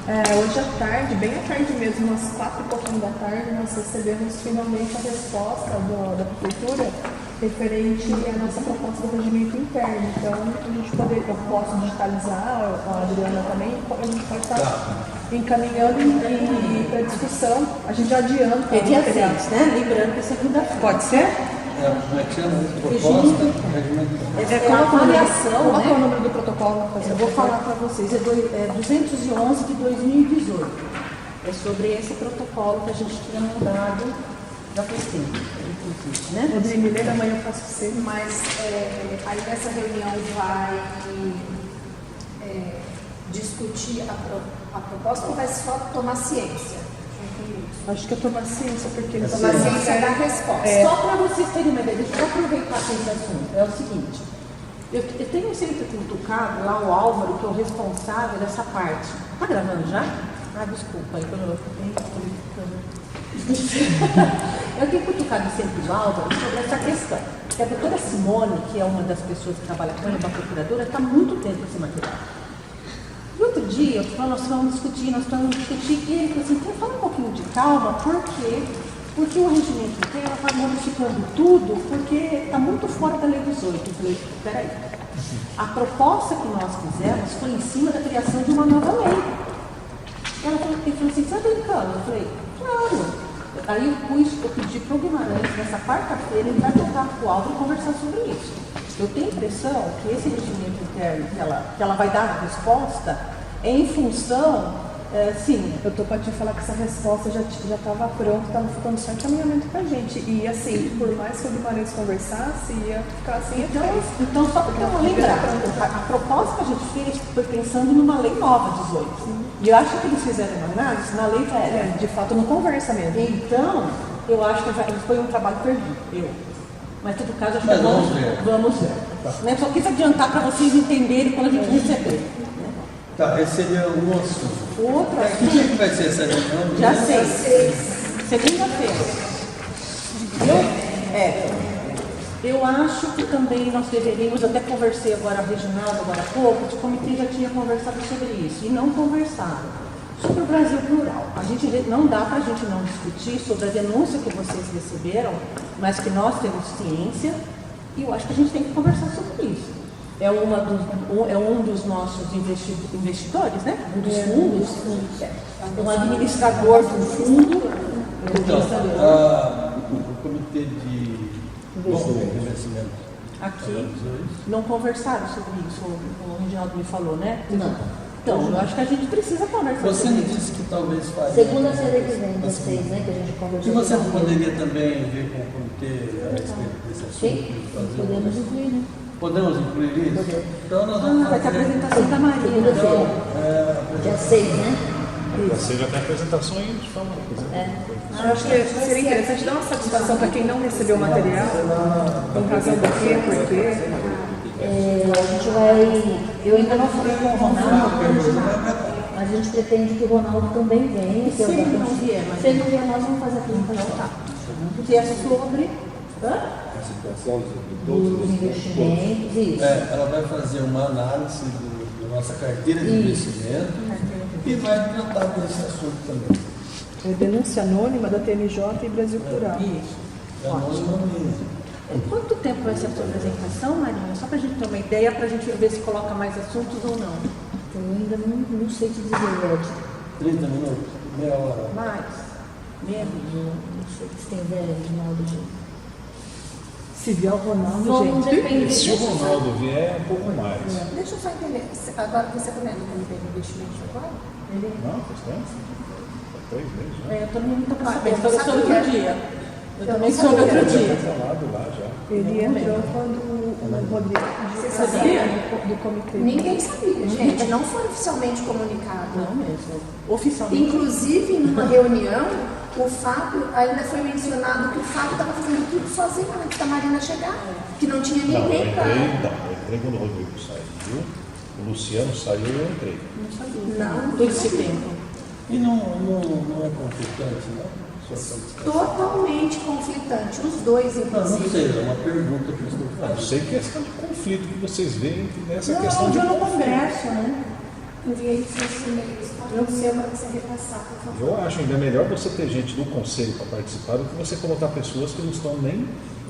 Hoje à tarde, bem à tarde mesmo, umas 4 e pouquinho da tarde, nós recebemos finalmente a resposta da Prefeitura referente à nossa proposta do regimento interno. Então, eu posso digitalizar, a Adriana também, a gente pode estar encaminhando para discussão, a gente adianta. É dia 6, né? Lembrando que é segunda-feira. Pode ser? Como é que chama? Proposta? É uma avaliação, Qual é o né? número do protocolo? Eu vou falar para vocês, é 211 de 2018. É sobre esse protocolo que a gente tinha mandado já faz tempo, inclusive, né? Rodrigo, me lembra, amanhã eu faço você. Mas aí nessa reunião vai discutir a proposta ou vai só tomar ciência? Acho que eu tomo ciência, porque eles Tomar ciência da resposta. Só para vocês terem uma ideia, deixa eu aproveitar esse assunto. É o seguinte, eu tenho sempre cutucado lá o Álvaro, que é o responsável dessa parte. Tá gravando já? Desculpa, aí quando eu eu tenho cutucado sempre o Álvaro sobre essa questão. A doutora Simone, que é uma das pessoas que trabalha com a procuradora, está muito dentro desse material. E outro dia, nós estamos discutir, e ele falou assim, quer falar um pouquinho de calma, porque o regimento interno está modificando tudo, porque está muito fora da Lei 18. Eu falei, peraí, a proposta que nós fizemos foi em cima da criação de uma nova lei. Ele falou assim, você está brincando? Eu falei, claro. Aí eu pedi para o Guimarães, nessa quarta-feira, ele vai voltar para o Álvaro e conversar sobre isso. Eu tenho a impressão que esse regimento interno que ela vai dar a resposta é em função, sim. Eu estou para te falar que essa resposta já estava pronta, estava ficando só encaminhamento para a gente. E assim, por mais que o Guimarães conversasse, ia ficar assim. Então só para eu lembrar, a proposta que a gente fez foi pensando numa lei nova, 18. E eu acho que eles fizeram uma análise na lei velha. De fato, não conversa mesmo. Então, eu acho que foi um trabalho perdido. Mas, em todo caso, acho que vamos ver. Né? Só quis adiantar para vocês entenderem quando a gente receber. Né? Tá, esse seria um assunto. O outro Que dia que vai ser essa reunião? Já sei. Segunda-feira. Eu acho que também nós deveríamos, até conversei agora, Reginaldo, agora há pouco, o comitê já tinha conversado sobre isso, e não conversaram. Sobre o Brasil Plural, não dá para a gente não discutir sobre a denúncia que vocês receberam, mas que nós temos ciência, e eu acho que a gente tem que conversar sobre isso. É um dos nossos investidores, né? Um dos fundos, é um administrador do fundo. Então, o comitê de investimento aqui não conversaram sobre isso, o Reginaldo me falou, né? Não. Então, eu acho que a gente precisa conversar Você sobre me isso. disse que talvez faria. Segunda-feira que vem, dia 6, né? Que a gente conversou. E você não poderia também ver com o comitê a respeito desse assunto? Sim, podemos incluir, né? Podemos incluir isso? Podemos. Então nós vamos Vai ter a fazer. apresentação da Marina. Segunda-feira. Dia 6, né? Você já tem apresentação aí de forma. Eu acho que seria interessante dar uma satisfação para quem não recebeu o material, em razão do quê, por quê. A gente vai. Eu ainda não falei com o Ronaldo, mas a gente pretende que o Ronaldo também venha. Se ele não vier, mas Se ele não vier, nós vamos fazer a apresentação. tá. Que é sobre. A situação de Dos todos os investimentos, isso. Ela vai fazer uma análise da nossa carteira de investimento e vai tratar desse assunto também. É denúncia anônima da TMJ e Brasil Plural. Isso. É anônimo mesmo. Quanto tempo vai ser a sua apresentação, Marina? Só para a gente ter uma ideia, para a gente ver se coloca mais assuntos ou não. Eu ainda não sei te dizer, Ed. 30 minutos, meia hora. Mais? Menos? Não sei se tem ideia, Reginaldo, de... Se vier o Ronaldo, Vamos gente. depender. Se o Ronaldo vier, é um pouco mais. Deixa eu só entender. Agora você comenta o comitê de investimento agora? Não, faz tempo. Faz 3 meses já. Eu também não estou sabendo. eu Eu soube sabia. outro dia. Eu também não soube sabia. outro dia. Foi falado lá já. Ele entrou quando o Rodrigo Você pediu sabia? do comitê. Ninguém sabia, gente. Não foi oficialmente comunicado. Não mesmo. Oficialmente. Inclusive, numa reunião, o Fábio, ainda foi mencionado que o Fábio estava fazendo tudo sozinho antes da Marina chegar, que não tinha Não, eu ninguém para... entrei quando o Rodrigo saiu. O Luciano saiu e eu entrei. Não, Todo esse tempo. E não é conflitante, não? totalmente conflitante, os dois, Não inclusive. sei, é uma pergunta que eu estou Não fazendo. sei questão de conflito que vocês veem nessa Não, questão de eu no conflito. Congresso, né? Enviei isso nos e-mails para você repassar, por favor. Eu acho ainda melhor você ter gente do conselho para participar do que você colocar pessoas que não estão nem...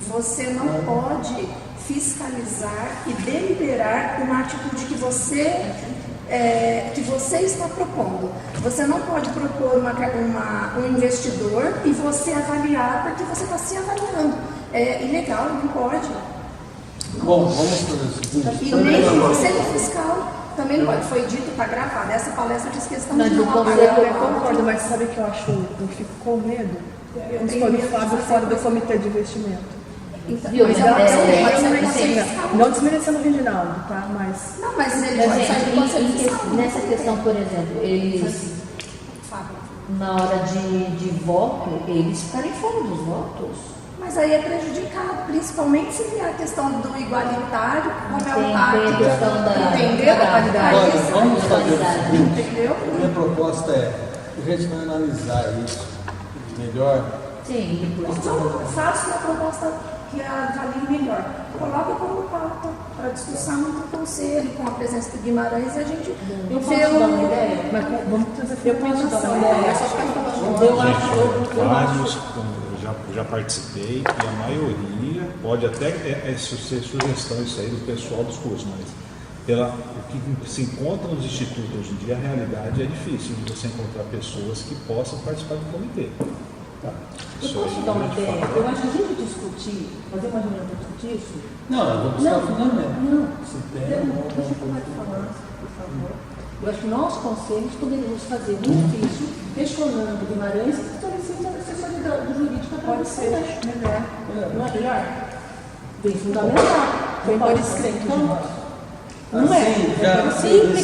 Você não pode fiscalizar e deliberar uma atitude que você está propondo. Você não pode propor um investidor e você avaliar porque você está se avaliando. É ilegal, não pode. Bom, vamos fazer o seguinte. E nem o conselho fiscal também não pode. Foi dito, está gravado. Essa palestra diz que eles estão Mas de o uma conselho Eu concordo, mas sabe o que eu acho, eu fico com medo? Vamos pôr o Fábio fora do comitê de investimento. Viu? Mas Não desmerecendo o Reginaldo, tá? Mas não, mas ele Mas, pode sair do conselho fiscal. nessa questão, por exemplo, eles, na hora de voto, eles ficarem fora dos votos. Mas aí é prejudicado, principalmente se vier a questão do igualitário, como é o Tem pacto, a questão da entendeu? qualidade. Olha, vamos fazer o seguinte. Entendeu? Minha proposta é a gente vai analisar isso melhor. Sim, Então, faça uma proposta que avalie melhor. Coloque como pauta para discussão no conselho, com a presença do Guimarães, e a gente Eu posso dar uma ideia? mas vamos fazer Eu posso dar uma ideia? É só ficar falando. Eu acho, Vários, eu já participei, e a maioria pode até ser sugestão isso aí do pessoal dos cursos, mas o que se encontra nos institutos hoje em dia, a realidade é difícil de você encontrar pessoas que possam participar do comitê. Tá? eu Isso posso aí dar uma a gente ideia? fala. Eu acho que a gente discutir, fazer uma reunião para discutir isso. Não, eu vou buscar o fundamento. Não, Se tem, deixa não, eu falar, por favor. Eu acho que nós, conselhos, poderíamos fazer um ofício questionando Guimarães e fortalecendo a assessoria do jurídico para Pode ser melhor. Não é melhor? Bem fundamental. Bem Pode por ser. escrito. Então, não é? Assim, já Simples,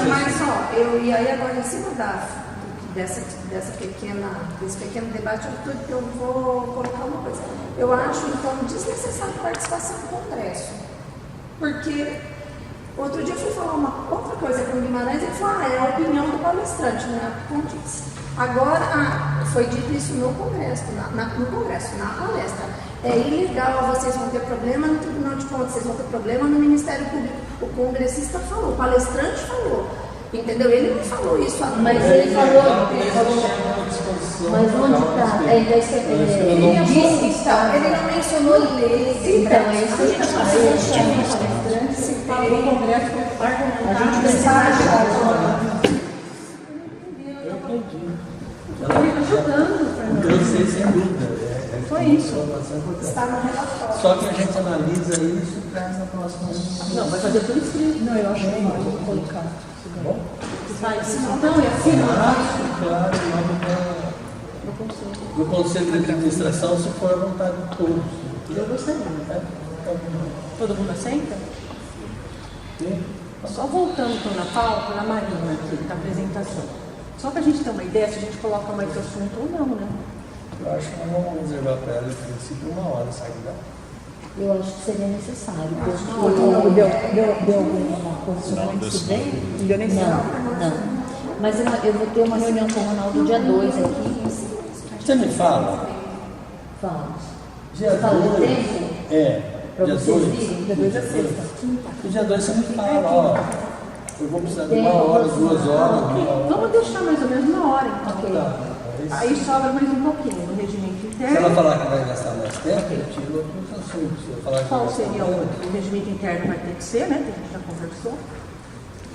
Mas ó, e aí agora em cima desse pequeno debate, eu vou colocar uma coisa. Eu acho, então, desnecessário a participação no Congresso. Porque outro dia eu fui falar uma outra coisa com o Guimarães e ele falou, é a opinião do palestrante, não é o que condiz. Agora, foi dito isso no Congresso, na palestra. É ilegal, vocês vão ter problema no Tribunal de Contas, vocês vão ter problema no Ministério Público. O congressista falou, o palestrante falou. Entendeu? Ele não falou isso agora. mas ele falou, mas onde está? Ele disse que Ele não mencionou leis. então, é isso que a gente fala. No Congresso, A gente precisa achar. Eu sei, sem dúvida. Foi isso. Informação importante. Está no relatório. Só que a gente analisa isso e traz na próxima. Não, vai fazer por escrito. Não, eu acho que não, vou colocar. Bom? Vai, então, é assim, Claro, no conselho de administração, se for a vontade de todos. eu gostaria. Todo mundo aceita? Só voltando então na pauta, na Marina aqui, da apresentação. Só para a gente ter uma ideia se a gente coloca mais assunto ou não, né? Eu acho que nós vamos reservar para ela, a princípio, 1 hora saída. Eu acho que seria necessário, Não, deu alguma Não, coisa deu bem? Não deu nem sinal. Não. Mas eu vou ter uma reunião com o Ronaldo dia 2 aqui. Você me fala? Fala. Dia Fala o 2. tempo? É. Pra Dia vocês 2. virem? Dia 2 é sexta. Dia 2 você me fala, ó. Eu vou precisar de 1 hora, 2 horas. Vamos deixar mais ou menos 1 hora, então. Ok. Tá. Aí sobra mais um pouquinho no regimento Se ela interno. falar que vai gastar mais tempo, eu tiro outros assuntos. Se eu falar que Qual vai gastar seria mais o regimento interno? Vai ter que ser, né? Que a gente já conversou.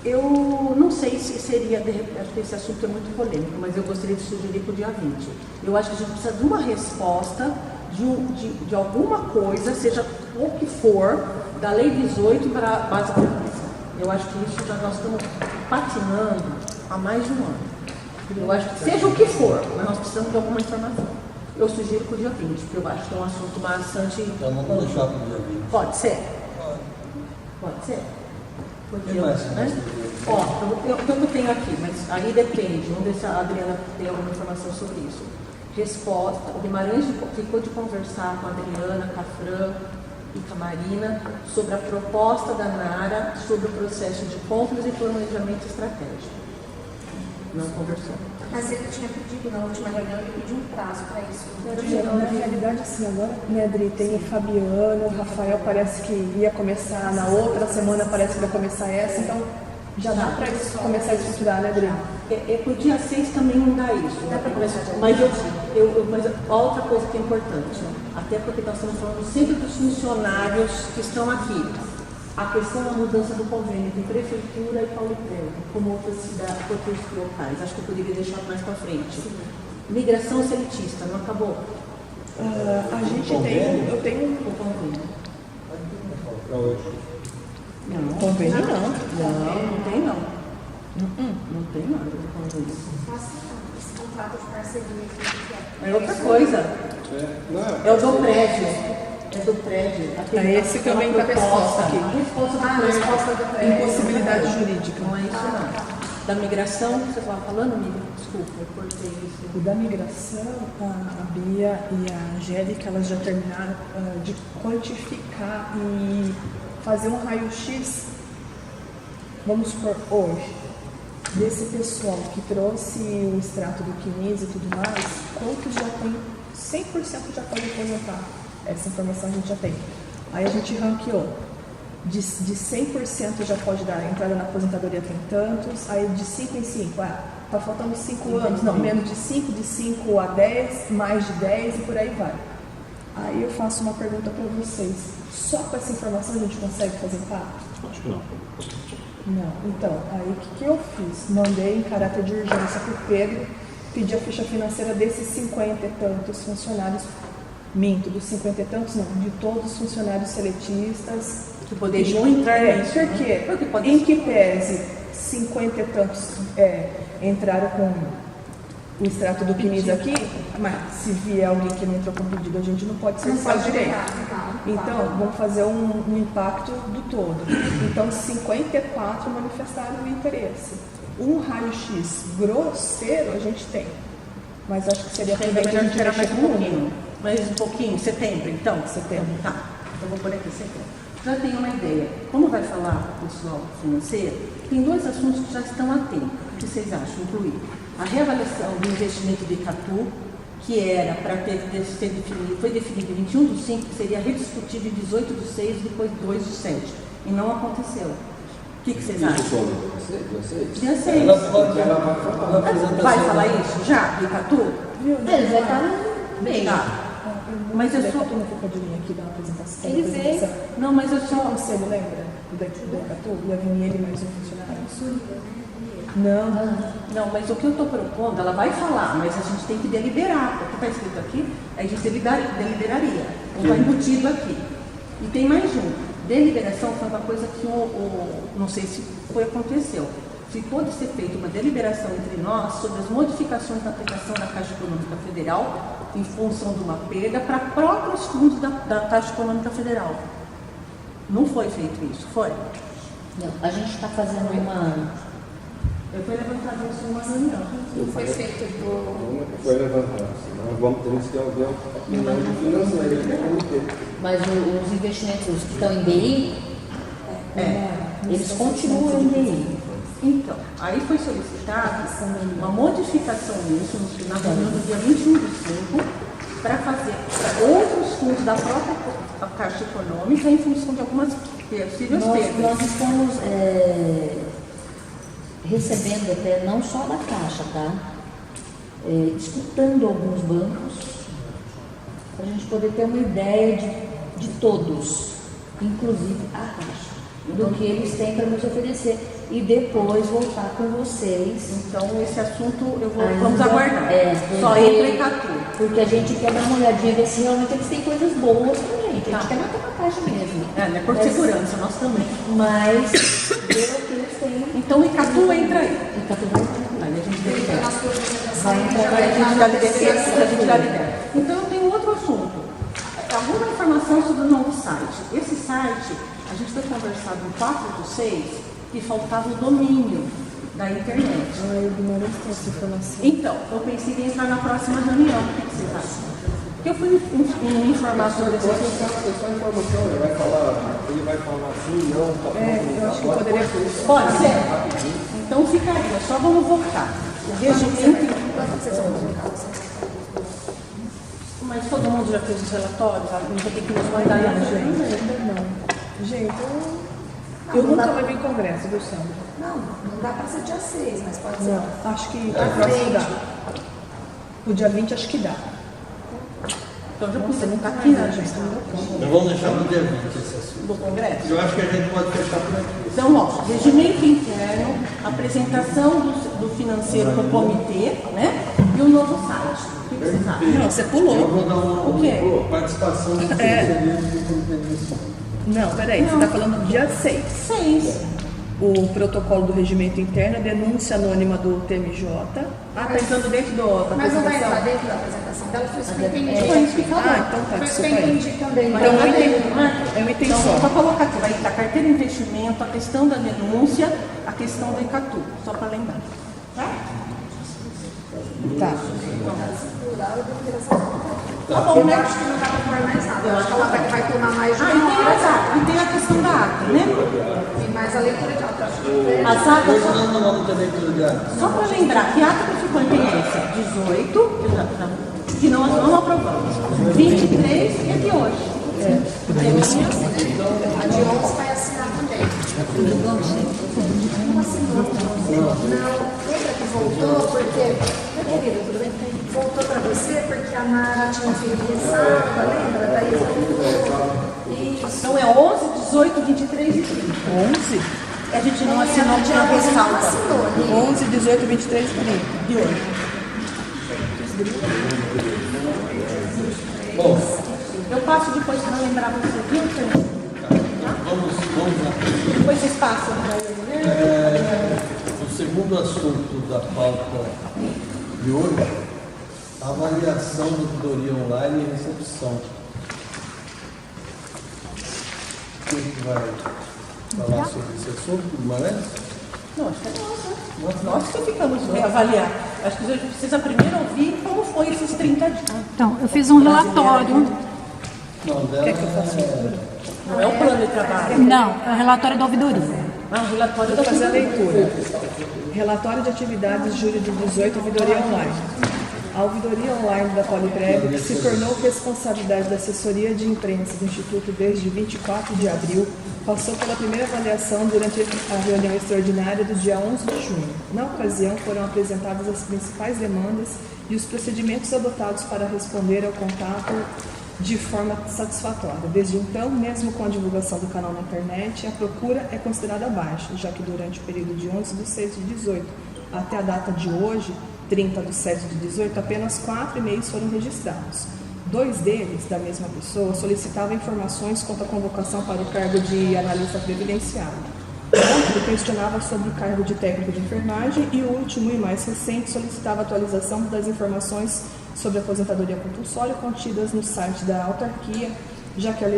Eu não sei se seria, acho que esse assunto é muito polêmico, mas eu gostaria de sugerir para o dia 20. Eu acho que a gente precisa de uma resposta de alguma coisa, seja o que for, da Lei 18 para a base produtiva. Eu acho que isso nós estamos patinando há mais de 1 ano. Eu acho que seja o que for, mas nós precisamos de alguma informação. Eu sugiro para o dia 20, porque eu acho que é um assunto bastante... Então vamos deixar para o dia 20. Pode ser? Pode ser? Porque Tem mais, né? Ó, eu não tenho aqui, mas aí depende. Vamos ver se a Adriana tem alguma informação sobre isso. Resposta. O Guimarães ficou de conversar com a Adriana, com a Fran e com a Marina sobre a proposta da Nara sobre o processo de compras e planejamento estratégico. Não conversou. Mas ele tinha pedido na última reunião, ele pediu um prazo para isso. Na realidade, assim, agora, né, Adri, tem o Fabiano, o Rafael parece que ia começar na outra semana, parece que vai começar essa, então Já dá para começar a estruturar, né, Adriana? Pro dia 6 também não dá isso. Dá para começar. Mas outra coisa que é importante, até porque nós estamos falando sempre dos funcionários que estão aqui. A questão da mudança do convênio entre prefeitura e Pauliprel, como outras cidades, outros locais. Acho que eu poderia deixar mais para frente. Migração seletista, não acabou? A gente tem, eu tenho O convênio. Não. convênio não. Não tem não. Não tem nada de convênio. Esse contrato de parceria aqui. É outra coisa. É o do prédio. É do prédio. É esse que eu venho com a resposta aqui. A resposta do A prédio. resposta do prédio. Impossibilidade jurídica. Não é isso não. Da migração, que você estava falando, amiga? Desculpa, eu cortei isso. O da migração, a Bia e a Angélica, elas já terminaram de quantificar e fazer um raio-x, vamos supor, hoje, desse pessoal que trouxe o extrato do CNIS e tudo mais, quantos já tem 100% já pode aposentar? Essa informação a gente já tem. Aí a gente ranqueou. De 100% já pode dar entrada na aposentadoria tem tantos, aí de 5 em 5, tá faltando 5 anos, não, menos de 5, de 5 a 10, mais de 10 e por aí vai. Aí eu faço uma pergunta para vocês, só com essa informação a gente consegue fazer impacto? Acho que não. Não, então, aí o que eu fiz? Mandei em caráter de urgência para o Pedro, pedi a ficha financeira desses 50 e tantos funcionários, dos 50 e tantos não, de todos os funcionários seletistas, Que poderiam entrar nisso. Por quê? Em que pese 50 e tantos entraram com o extrato do CNIS aqui, mas se vier alguém que não entrou com pedido, a gente não pode cercear o direito. Então, vamos fazer um impacto do todo. Então, 54 manifestaram o interesse. Um raio-x grosseiro a gente tem, mas acho que seria Ainda melhor esperar mais um pouquinho. pouquinho. Mais um pouquinho, setembro, então? Setembro. Tá, então vou pôr aqui setembro. Já tenho uma ideia. Como vai falar o pessoal financeiro, tem 2 assuntos que já estão a tempo. O que vocês acham? Incluir a reavaliação do investimento de Icatu, que era para ser definido, foi definido em 21/5, que seria rediscutido em 18/6, depois 2/7. E não aconteceu. O que vocês acham? Dia 6. Vai falar isso já, do Icatu? Ele vai estar bem. Tá. Mas eu sou. Não ficou de mim aqui dar uma apresentação. Ele veio. Não, mas eu Só o sou. conselho, lembra? Do Icatu? Ia vir ele mais um funcionário. Não. Não, mas o que eu estou propondo, ela vai falar, mas a gente tem que deliberar. O que está escrito aqui, a gente deliberaria. Não está embutido aqui. E tem mais um. Deliberação foi uma coisa que não sei se aconteceu. Ficou de ser feita uma deliberação entre nós sobre as modificações na aplicação da Caixa Econômica Federal em função de uma perda para próprios fundos da Caixa Econômica Federal. Não foi feito isso, foi? Não, a gente está fazendo uma. Eu fui levantado isso em uma reunião. Não foi feito do. Foi levantado, senão vamos ter que haver um financeiro. Mas os investimentos que estão em DI, eles continuam em DI. Então, aí foi solicitada uma modificação nisso, na reunião do dia 21/5, para fazer outros fundos da própria Caixa Econômica em função de algumas possíveis perdas. Nós estamos recebendo até, não só da Caixa, tá? Escutando alguns bancos, para a gente poder ter uma ideia de todos, inclusive a Caixa, do que eles têm para nos oferecer. E depois voltar com vocês. Então, esse assunto Ainda, vamos aguardar. Só porque- entra em Icatu. Porque a gente quer dar uma olhadinha, ver se realmente eles têm coisas boas pra gente. A gente quer matar a Caixa mesmo. Né, por segurança, nós também. Mas ver o que eles têm. Então, o Icatu entra aí. E tá tudo bem. Aí a gente delibera. Vai entrar Aí a gente já libera. Então, eu tenho outro assunto. Alguma informação sobre o novo site. Esse site, a gente foi conversado no 4/6 e faltava o domínio da internet. Eu ignorei essa informação. Então, eu pensei em entrar na próxima reunião. O que vocês acham? Porque eu fui informar sobre esse assunto. Só informação, ele vai falar sim, não, tá Eu acho que poderia. Pode ser? Então ficaria, só vamos voltar. O regimento. Mas todo mundo já fez os relatórios, a gente vai ter que nos mandar Ainda aí. não. Gente, Eu nunca levei em congresso, viu, Sandra? Não dá para ser dia 6, mas pode ser. Não, acho que Pra próximo frente. dá. O dia 20 acho que dá. Então já pus aqui, tá aqui, né, gente? Então vamos deixar no dia 20 esse assunto. Do Congresso. Eu acho que a gente pode fechar por aqui. Então, ó, regimento interno, apresentação do financeiro para o comitê, né? E o novo site. O que vocês acham? Não, você pulou. Eu vou dar uma O quê? participação do conselheiro do comitê municipal. Não, peraí, você está falando do dia 6. 6. O protocolo do regimento interno, a denúncia anônima do TMJ. Ah, tá entrando dentro da Mas não vai apresentação? entrar dentro da apresentação dela, foi isso que eu entendi. Foi isso que falou. Ah, então tá, Foi isso que desculpa eu aí. entendi também. Então eu entendi. É Eu entendi Então, só. para colocar aqui, vai estar carteira de investimento, a questão da denúncia, a questão do ECATU, só para lembrar. Tá? Tá. Tá bom, Eu né? acho que não dá para pôr mais nada. Eu acho que ela vai tomar mais de Ah, uma hora. e tem a questão da ata, né? E mais a leitura de ata. Acho que As atas, Hoje nós não vamos ter leitura de atos. só para lembrar, que ata que ficou em pendência? 18, que nós não aprovamos. 23 e a de hoje. a de 11 vai assinar também. Não assinou. Não, lembra que voltou porque... Meu querido, tudo bem? Voltou para você porque a Mara tinha feito ressalva, lembra? Daí voltou. Isso. Então é 11, 18, 23 e 30. 11? A gente não assinou na ressalva 11, 18, 23 e 30. de hoje. Bom, Eu passo depois para lembrar você, viu, Fernando? vamos lá. Depois vocês passam. O segundo assunto da pauta de hoje, a avaliação da tutoria online e recepção. Quem que vai falar sobre esse assunto, Guimarães? Não, acho que é nós, né? Nós que ficamos reavaliar. Acho que a gente precisa primeiro ouvir como foi esses 30 dias. Então, eu fiz um relatório. Não, dela Não é o plano de trabalho. Não, é o relatório da ouvidoria. Ah, o relatório da Vou fazer a leitura. Relatório de atividades de julho de 18, ouvidoria online. A ouvidoria online da Poliprev, que se tornou responsabilidade da assessoria de imprensa do Instituto desde 24 de abril, passou pela primeira avaliação durante a reunião extraordinária do dia 11 de junho. Na ocasião, foram apresentadas as principais demandas e os procedimentos adotados para responder ao contato de forma satisfatória. Desde então, mesmo com a divulgação do canal na internet, a procura é considerada baixa, já que durante o período de 11 de 6 de 18 até a data de hoje, 30 de 7 de 18, apenas 4 e-mails foram registrados. 2 deles, da mesma pessoa, solicitavam informações quanto à convocação para o cargo de analista previdenciário. Outro questionava sobre o cargo de técnico de enfermagem e o último e mais recente solicitava atualização das informações sobre a aposentadoria compulsória contidas no site da autarquia, já que a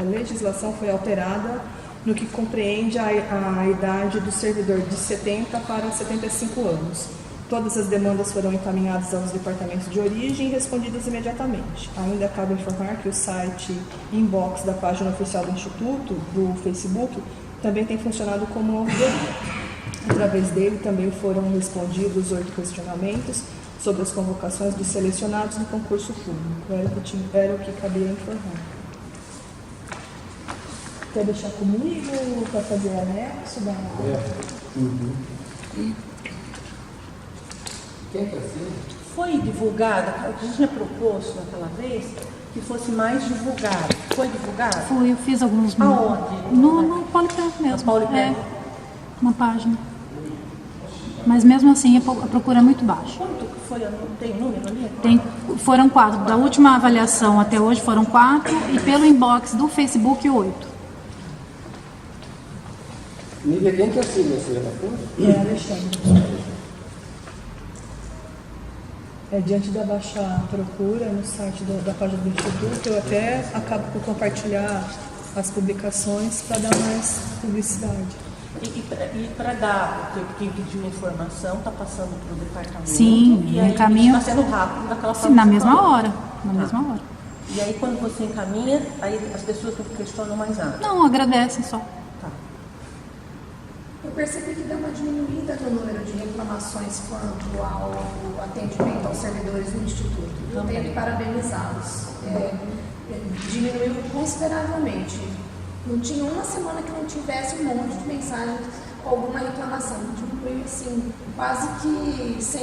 legislação foi alterada no que compreende a idade do servidor de 70 para 75 anos. Todas as demandas foram encaminhadas aos departamentos de origem e respondidas imediatamente. Ainda cabe informar que o site inbox da página oficial do Instituto, do Facebook, também tem funcionado como uma ouvidoria. Através dele também foram respondidos 8 questionamentos sobre as convocações dos selecionados no concurso público. Era o que cabia informar. Quer deixar comigo para fazer anexo da... Foi divulgada, a gente tinha proposto naquela vez que fosse mais divulgado. Foi divulgado? Eu fiz alguns... Aonde? No Poliprev mesmo. Na Poliprev? É, na página. Mas mesmo assim a procura é muito baixa. Quanto que foi? Tem número ali? Foram 4. Da última avaliação até hoje foram 4 e pelo inbox do Facebook 8. Nível quem que assina esse relatório? É, Alexandre. Diante da baixa procura no site da página do Instituto, eu até acabo por compartilhar as publicações para dar mais publicidade. E para dar, porque quem pediu informação está passando para o departamento. Sim, e aí encaminho. está sendo rápido daquela Sim, forma. na que você mesma falou. hora. Na mesma hora. E aí quando você encaminha, aí as pessoas não questionam mais nada. Não, agradecem só. Tá. Eu percebi que deu uma diminuída no número de reclamações quanto ao atendimento aos servidores do Instituto. Eu tenho que parabenizá-los. Diminuiu consideravelmente. Não tinha uma semana que não tivesse um monte de mensagens com alguma reclamação. Diminuiu, assim, quase que 100%.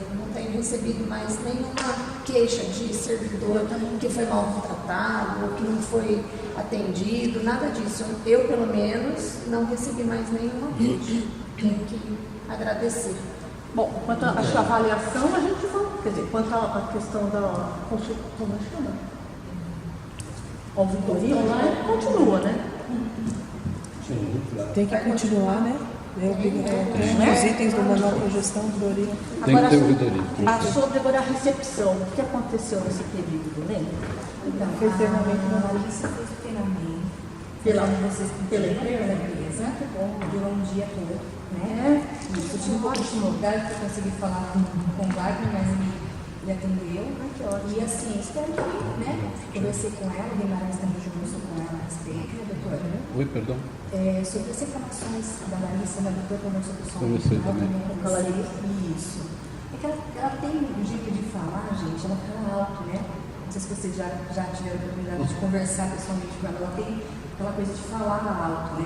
Eu não tenho recebido mais nenhuma queixa de servidor que foi maltratado, ou que não foi atendido, nada disso. Eu, pelo menos, não recebi mais nenhuma queixa. Tenho que agradecer. Bom, quanto à avaliação, a gente vai. Quer dizer, quanto à questão da como chama? Auditoria online, continua, né? Sim, claro. Tem que continuar, né? Os itens do manual para gestão de auditoria. Tem que ter auditoria. Sobre agora a recepção, o que aconteceu nesse período, lembra? Então, Fez treinamento a no Larissa fez o treinamento. Pela empresa, que bom, durou um dia todo, né? Isso, eu tive um pouco de dificuldade para conseguir falar com o Wagner, mas ele atendeu. E assim, espero que, né? Conversei com ela, o Guimarães também conversou com ela a respeito, né, doutora? Oi, perdão. Sobre as reclamações da Larissa, da doutora conversou Conversei também. com a Larissa. Isso. É que ela tem um jeito de falar, gente, ela fala alto, né? Não sei se vocês já tiveram a oportunidade de conversar pessoalmente com ela. Ela tem aquela coisa de falar alto, né?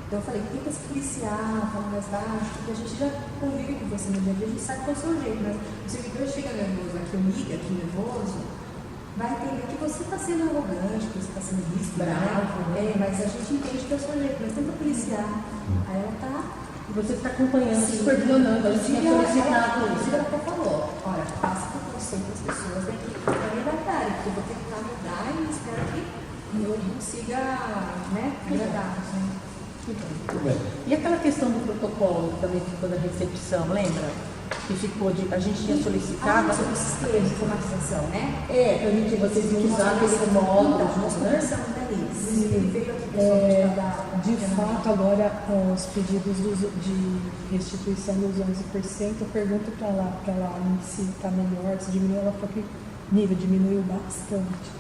Então eu falei, tenta se policiar, fala mais baixo, porque a gente já convive com você no dia a dia, a gente sabe qual é o seu jeito, mas o servidor chega nervoso aqui, ou liga aqui nervoso, vai entender que você está sendo arrogante, que você está sendo bravo, mas a gente entende que é o seu jeito, mas tenta policiar. Aí ela está... E você está acompanhando, supervisionando, a gente tinha solicitado isso. Ela até falou, olha, passa por você para as pessoas daqui para me dar, porque eu vou tentar mudar e espero que eu consiga, né, agradar, assim. Muito bem. E aquela questão do protocolo que também ficou da recepção, lembra? Que ficou de. A gente tinha solicitado. Sobre o sistema de informatização, né? Pra gente, vocês usaram aquele módulo, né? De fato, agora com os pedidos de restituição dos 11%, eu pergunto para ela se está melhor, se diminuiu, ela falou que o nível diminuiu bastante.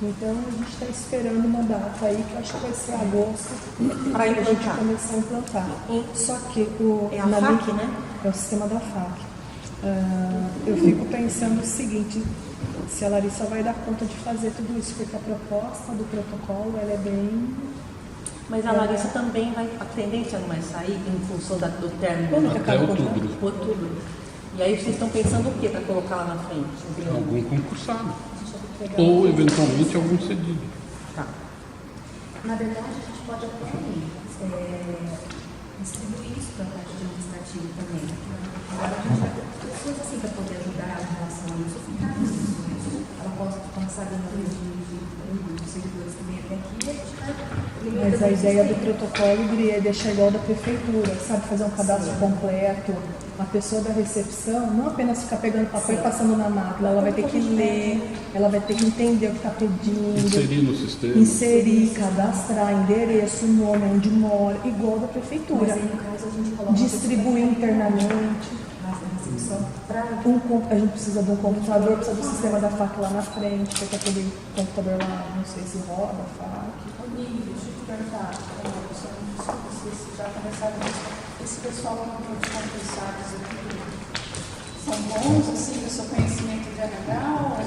Então a gente está esperando uma data aí, que eu acho que vai ser agosto, para a gente começar a implantar. Só que a FAC, né? É o sistema da FAC. Eu fico pensando o seguinte, se a Larissa vai dar conta de fazer tudo isso, porque a proposta do protocolo ela é bem... Mas a Larissa também vai, a tendência não vai sair em função do término? Até outubro. Outubro. E aí vocês estão pensando o que para colocar lá na frente? Algum concursado. Ou, eventualmente, algum cedido. Tá. Na verdade, a gente pode até distribuir isso para a parte administrativa também. Agora, a gente vai ter pessoas assim para poder ajudar em relação a isso. Ela pode passar dentro dos servidores que vêm até aqui e a gente vai... Mas a ideia do protocolo seria deixar igual da prefeitura, sabe? Fazer um cadastro completo. A pessoa da recepção não apenas ficar pegando papel e passando na máquina, ela vai ter que ler, ela vai ter que entender o que está pedindo. Inserir no sistema. Inserir, cadastrar, endereço, nome, onde mora, igual da prefeitura. Mas aí, no caso, a gente coloca... Distribuir internamente. A gente precisa de um computador, precisa do sistema da FAC lá na frente, porque aquele computador lá, não sei se roda a FAC. Deixa eu te perguntar, vocês já começaram esse pessoal de concursados aqui, são bons, assim, no seu conhecimento de RH?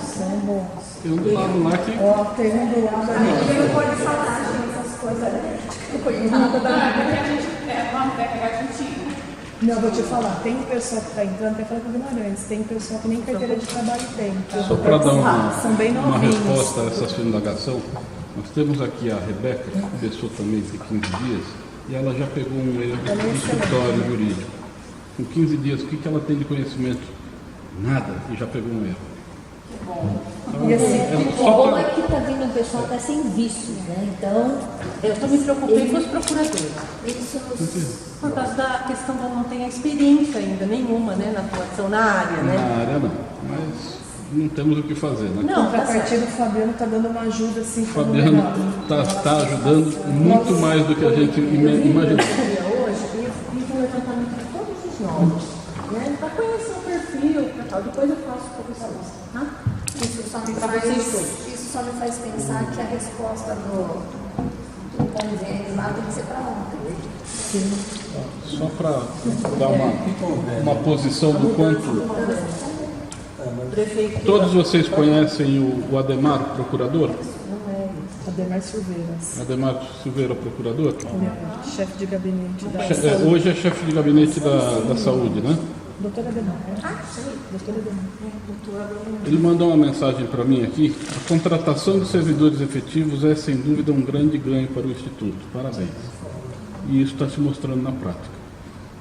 São bons. Tem um do lado lá que... Ó, tem um do lado ali. Ele não pode falar, gente, essas coisas, né? Nada da... Porque a gente vamos RH antigo. Não, vou te falar, tem pessoa que está entrando, até falando com o Guimarães, tem pessoa que nem carteira de trabalho tem. Tá? Só para dar São bem uma novinhos. resposta a essa sua indagação, nós temos aqui a Rebeca, que começou também tem 15 dias, e ela já pegou um erro no escritório jurídico. Com 15 dias, o que ela tem de conhecimento? Nada, e já pegou um erro. E assim, O bom é que está vindo um pessoal até sem vícios, né? Então, eu estou me preocupando com os procuradores. Isso Por causa da questão de não ter experiência ainda nenhuma, né, na atuação na área, né? Na área não, mas não temos o que fazer, né? Não, tá contrapartida, certo. o Fabiano está dando uma ajuda assim. O Fabiano está ajudando muito mais do que a gente imaginou. Hoje, eu fiz um levantamento de todos os nomes, né, para conhecer o perfil, para tal. Depois eu faço para vocês, tá? Isso só me faz pensar que a resposta do convênio lá tem que ser para ontem. Só para dar uma posição do quanto... Todos vocês conhecem o Ademar, procurador? Ademar Silveiras. Ademar Silveira, procurador? Ele é chefe de gabinete da Hoje é chefe de gabinete da saúde, né? doutora Ademar. Doutora Ademar. Ele mandou uma mensagem para mim aqui. A contratação de servidores efetivos é, sem dúvida, um grande ganho para o Instituto. Parabéns. E isso está se mostrando na prática.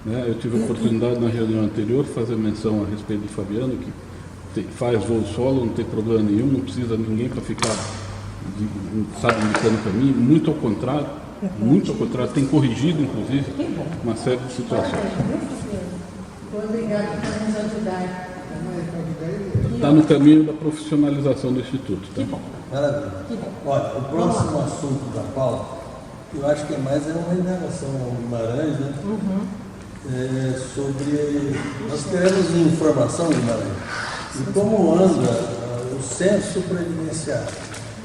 Né? Eu tive a oportunidade, na reunião anterior, de fazer menção a respeito do Fabiano, que faz voo solo, não tem problema nenhum, não precisa de ninguém para ficar, indicando para mim. Muito ao contrário, tem corrigido, inclusive, uma série de situações. Obrigado por nos ajudar. Está no caminho da profissionalização do Instituto. Tá? Maravilha. Olha, o próximo assunto da pauta, eu acho que é mais uma indagação ao Guimarães, né? Sobre. Nós queremos informação, Guimarães, e como anda o censo previdenciário.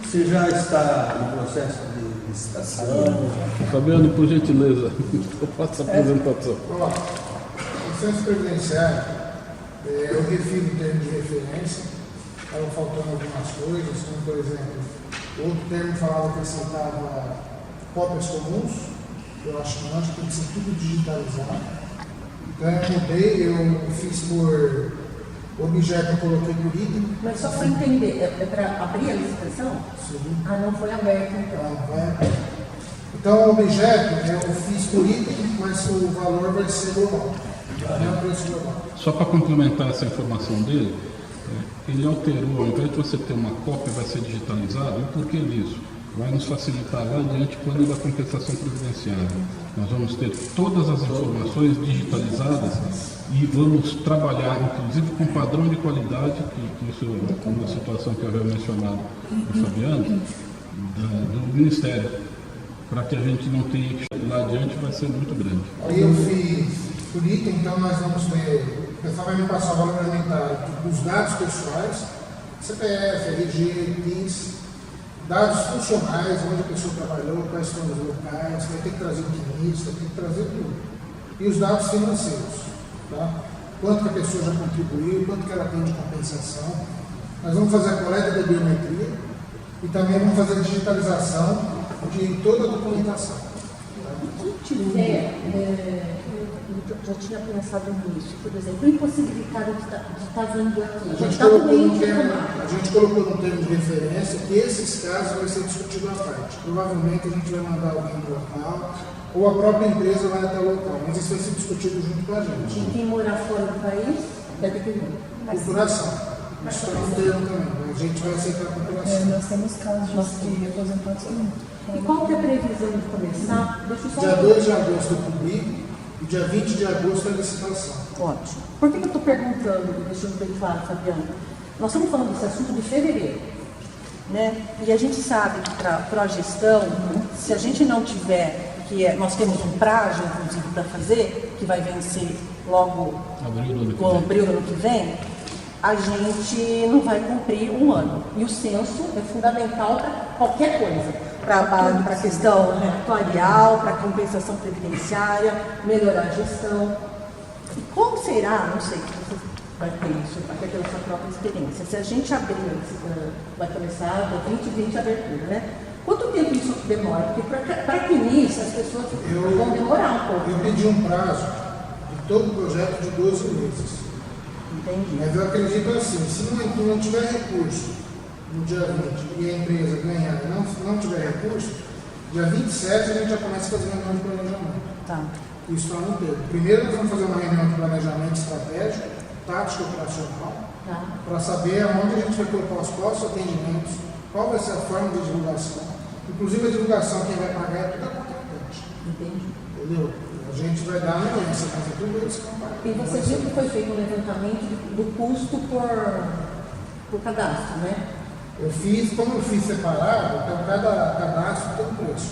Se já está no processo de licitação. Fabiano, por gentileza, eu faço a apresentação. Olá. O censo previdenciário, eu refiro em termos de referência, estavam faltando algumas coisas, como por exemplo, outro termo falava que acrescentava cópias comuns, eu acho que não, acho que tem que ser tudo digitalizado. Então eu mudei, eu fiz por objeto, eu coloquei por item. Mas só para entender, é para abrir a licitação? Sim. Ah, não foi aberto então. Então o objeto eu fiz por item, mas o valor vai ser global. Só para complementar essa informação dele, ele alterou, ao invés de você ter uma cópia, vai ser digitalizado. E por que disso? Vai nos facilitar lá adiante o plano da compensação previdenciária. Nós vamos ter todas as informações digitalizadas e vamos trabalhar, inclusive, com padrão de qualidade, que isso é uma situação que eu havia mencionado do Fabiano, do Ministério, para que a gente não tenha que chegar lá adiante, vai ser muito grande. Aí eu fiz por item, então nós vamos ver, o pessoal vai me passar o valor alimentar dos dados pessoais, CPF, RG, PIS, dados funcionais, onde a pessoa trabalhou, quais são os locais, vai ter que trazer o quinista, tem que trazer tudo. E os dados financeiros, tá? Quanto que a pessoa já contribuiu, quanto que ela tem de compensação. Nós vamos fazer a coleta da biometria e também vamos fazer a digitalização de toda a documentação. Quem tiver, eu já tinha pensado nisso, por exemplo, impossibilitado de estar vindo aqui. A gente colocou no termo de referência que esses casos vão ser discutidos à parte. Provavelmente a gente vai mandar alguém para o local, ou a própria empresa vai até o local, mas isso vai ser discutido junto com a gente. E quem morar fora do país vai ter que vir. Culturação. Isso está no termo também. A gente vai aceitar a culturação. Nós temos casos de aposentados que não. E qual que é a previsão de começar? Dia 2 de agosto eu publico e dia 20 de agosto a licitação. Ótimo. Por que eu estou perguntando, deixando bem claro, Fabiano? Nós estamos falando desse assunto de fevereiro, né? E a gente sabe que para a gestão, se a gente não tiver, nós temos um prazo, inclusive, para fazer, que vai vencer logo em abril do ano que vem, a gente não vai cumprir um ano. E o censo é fundamental para qualquer coisa. Para a questão atuarial, para a compensação previdenciária, melhorar a gestão. E como será, não sei, se você vai ter isso, vai ter a sua própria experiência. Se a gente abrir, vai começar da 2020 a abertura, né? Quanto tempo isso demora? Porque para que início as pessoas vão demorar um pouco. Eu pedi um prazo de todo o projeto de 12 meses. Entendi. Mas eu acredito assim, se não tiver recurso no dia 20 e a empresa ganhar e não tiver recurso, dia 27 a gente já começa a fazer uma reunião de planejamento. Tá. Isso está no tempo. Primeiro nós vamos fazer uma reunião de planejamento estratégico, tático operacional, para saber aonde a gente vai colocar os próximos atendimentos, qual vai ser a forma de divulgação. Inclusive a divulgação, quem vai pagar é tudo a contratante. Entendi. Entendeu? A gente vai dar anuência, mas é tudo eles que vão pagar. E você viu que foi feito um levantamento do custo por cadastro, né? Como eu fiz separado, então cada cadastro tem um preço.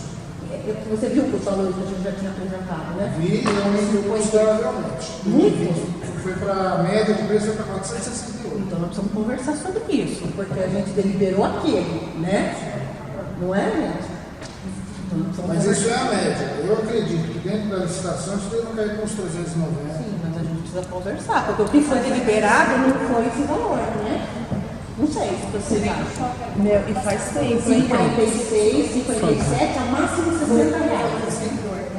Você viu os valores que a gente já tinha apresentado, né? Vi e aumentou consideravelmente. Muito? Foi para a média de preço para 468. Então nós precisamos conversar sobre isso, porque a gente deliberou aquele, né? Não é, gente? Mas isso é a média. Eu acredito que dentro da licitação isso deve cair com uns 390. Sim, mas a gente precisa conversar, porque o que foi deliberado não foi esse valor, né? Não sei se vocês acham. Meu, e faz tempo, hein? 56, 57, a máximo R$60.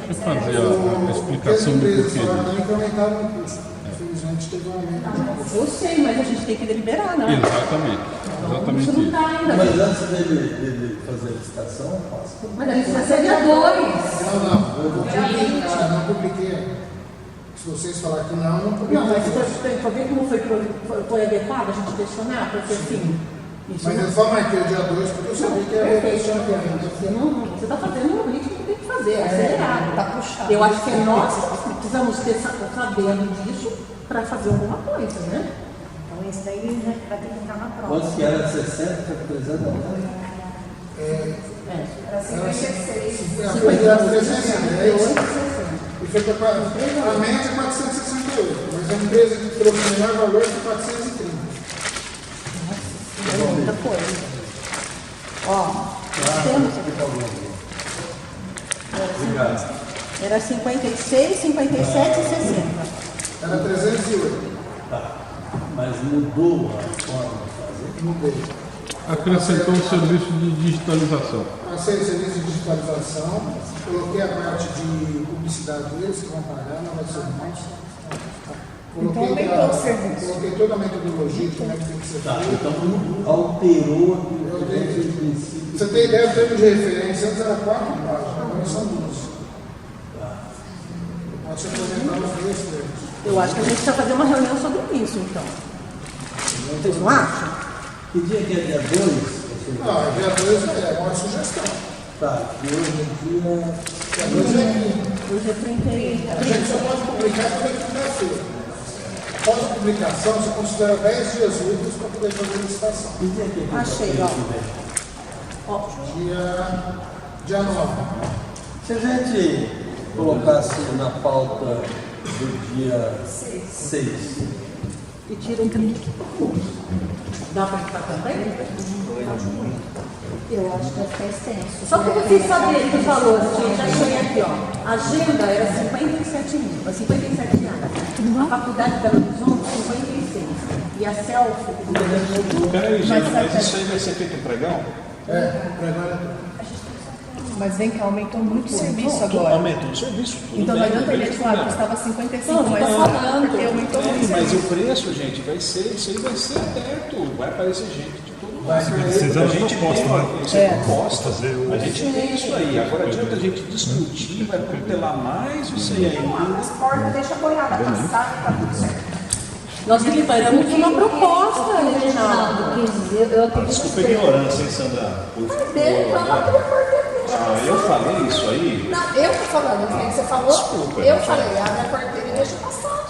Deixa eu fazer a explicação do porquê disso. Também incrementaram o custo. Infelizmente teve um aumento de custo. Eu sei, mas a gente tem que deliberar, né? Exatamente. Exatamente Isso não isso. está ainda. Mas antes dele fazer a licitação, passa. Mas a gente precisa dia 2. Não, eu vou publicar, não publiquei. Se vocês falarem que não publiquei. Não, mas para ver como foi adequado a gente questionar, porque assim. Isso Mas eu só marquei o dia 2 porque eu sabia que era perfeito, você está fazendo o ritmo que tem que fazer, acelerado. Tá puxado. Eu acho que nós precisamos ter sabendo disso para fazer alguma coisa, né? Então esse daí vai ter que entrar na prova. Quantos que era 60, foi 300? Era 56. A coisa era 310 e foi para a média é 468, mas a empresa que trouxe o melhor valor foi 430. É muita coisa. Ó, temos Obrigado. era 56, 57 e 60. Era 308. Tá. Mas mudou a forma de fazer? Mudei. Acrescentou um serviço de digitalização. Passei o serviço de digitalização, coloquei a parte de publicidade deles que vão pagar, não vai ser mais. Então aumentou o serviço. Coloquei toda a metodologia de como é que tem que ser Tá, feito. então alterou aquilo que desde o princípio. Você tem ideia, o termo de referência antes era 4 páginas, agora são 12. Pode se apresentar os 2 termos. Eu acho que a gente precisa fazer uma reunião sobre isso, então. Vocês não acham? Que dia que é dia 2? Não, dia 2 é uma sugestão. Tá, e hoje em dia. Dia 2 é quinta. Hoje é 30. A gente só pode publicar toda quinta-feira. Após a publicação, você considera 10 dias úteis para poder fazer a licitação. Que dia que é Achei, ó. Dia 9. Se a gente colocasse na pauta do dia 6, E tira um clique. Dá para ficar também? Eu acho que vai ficar extenso. Só para vocês saberem dos valores, gente, achei aqui, ó. A agenda era 57 mil, 57 reais. A faculdade de Belo Horizonte, 56. E a selfie, Peraí, gente, mas isso aí vai ser feito em pregão? Mas vem cá, aumentou muito o serviço agora. Aumentou o serviço. Tudo Então não bem, adianta ele beleza, falar que não. custava 55, Não, mas tô falando. porque aumentou muito o Mas serviço. o preço, gente, vai ser, isso aí vai ser aberto. Vai aparecer gente de todo lado. Vocês A eram gente proposta, tem, né? isso é proposta. Fazer o- A gente tem isso aí. Agora adianta a gente discutir, vai protelar mais isso aí ainda. As portas deixa a boiada passar, tá tudo certo. nós deliberamos uma proposta, Reginaldo. Eu acredito Desculpa a ignorância, hein, Sandra? Eu falei isso aí. Não, eu tô falando, não foi que você falou? Desculpa, eu não falei, a minha porteira deixa passar.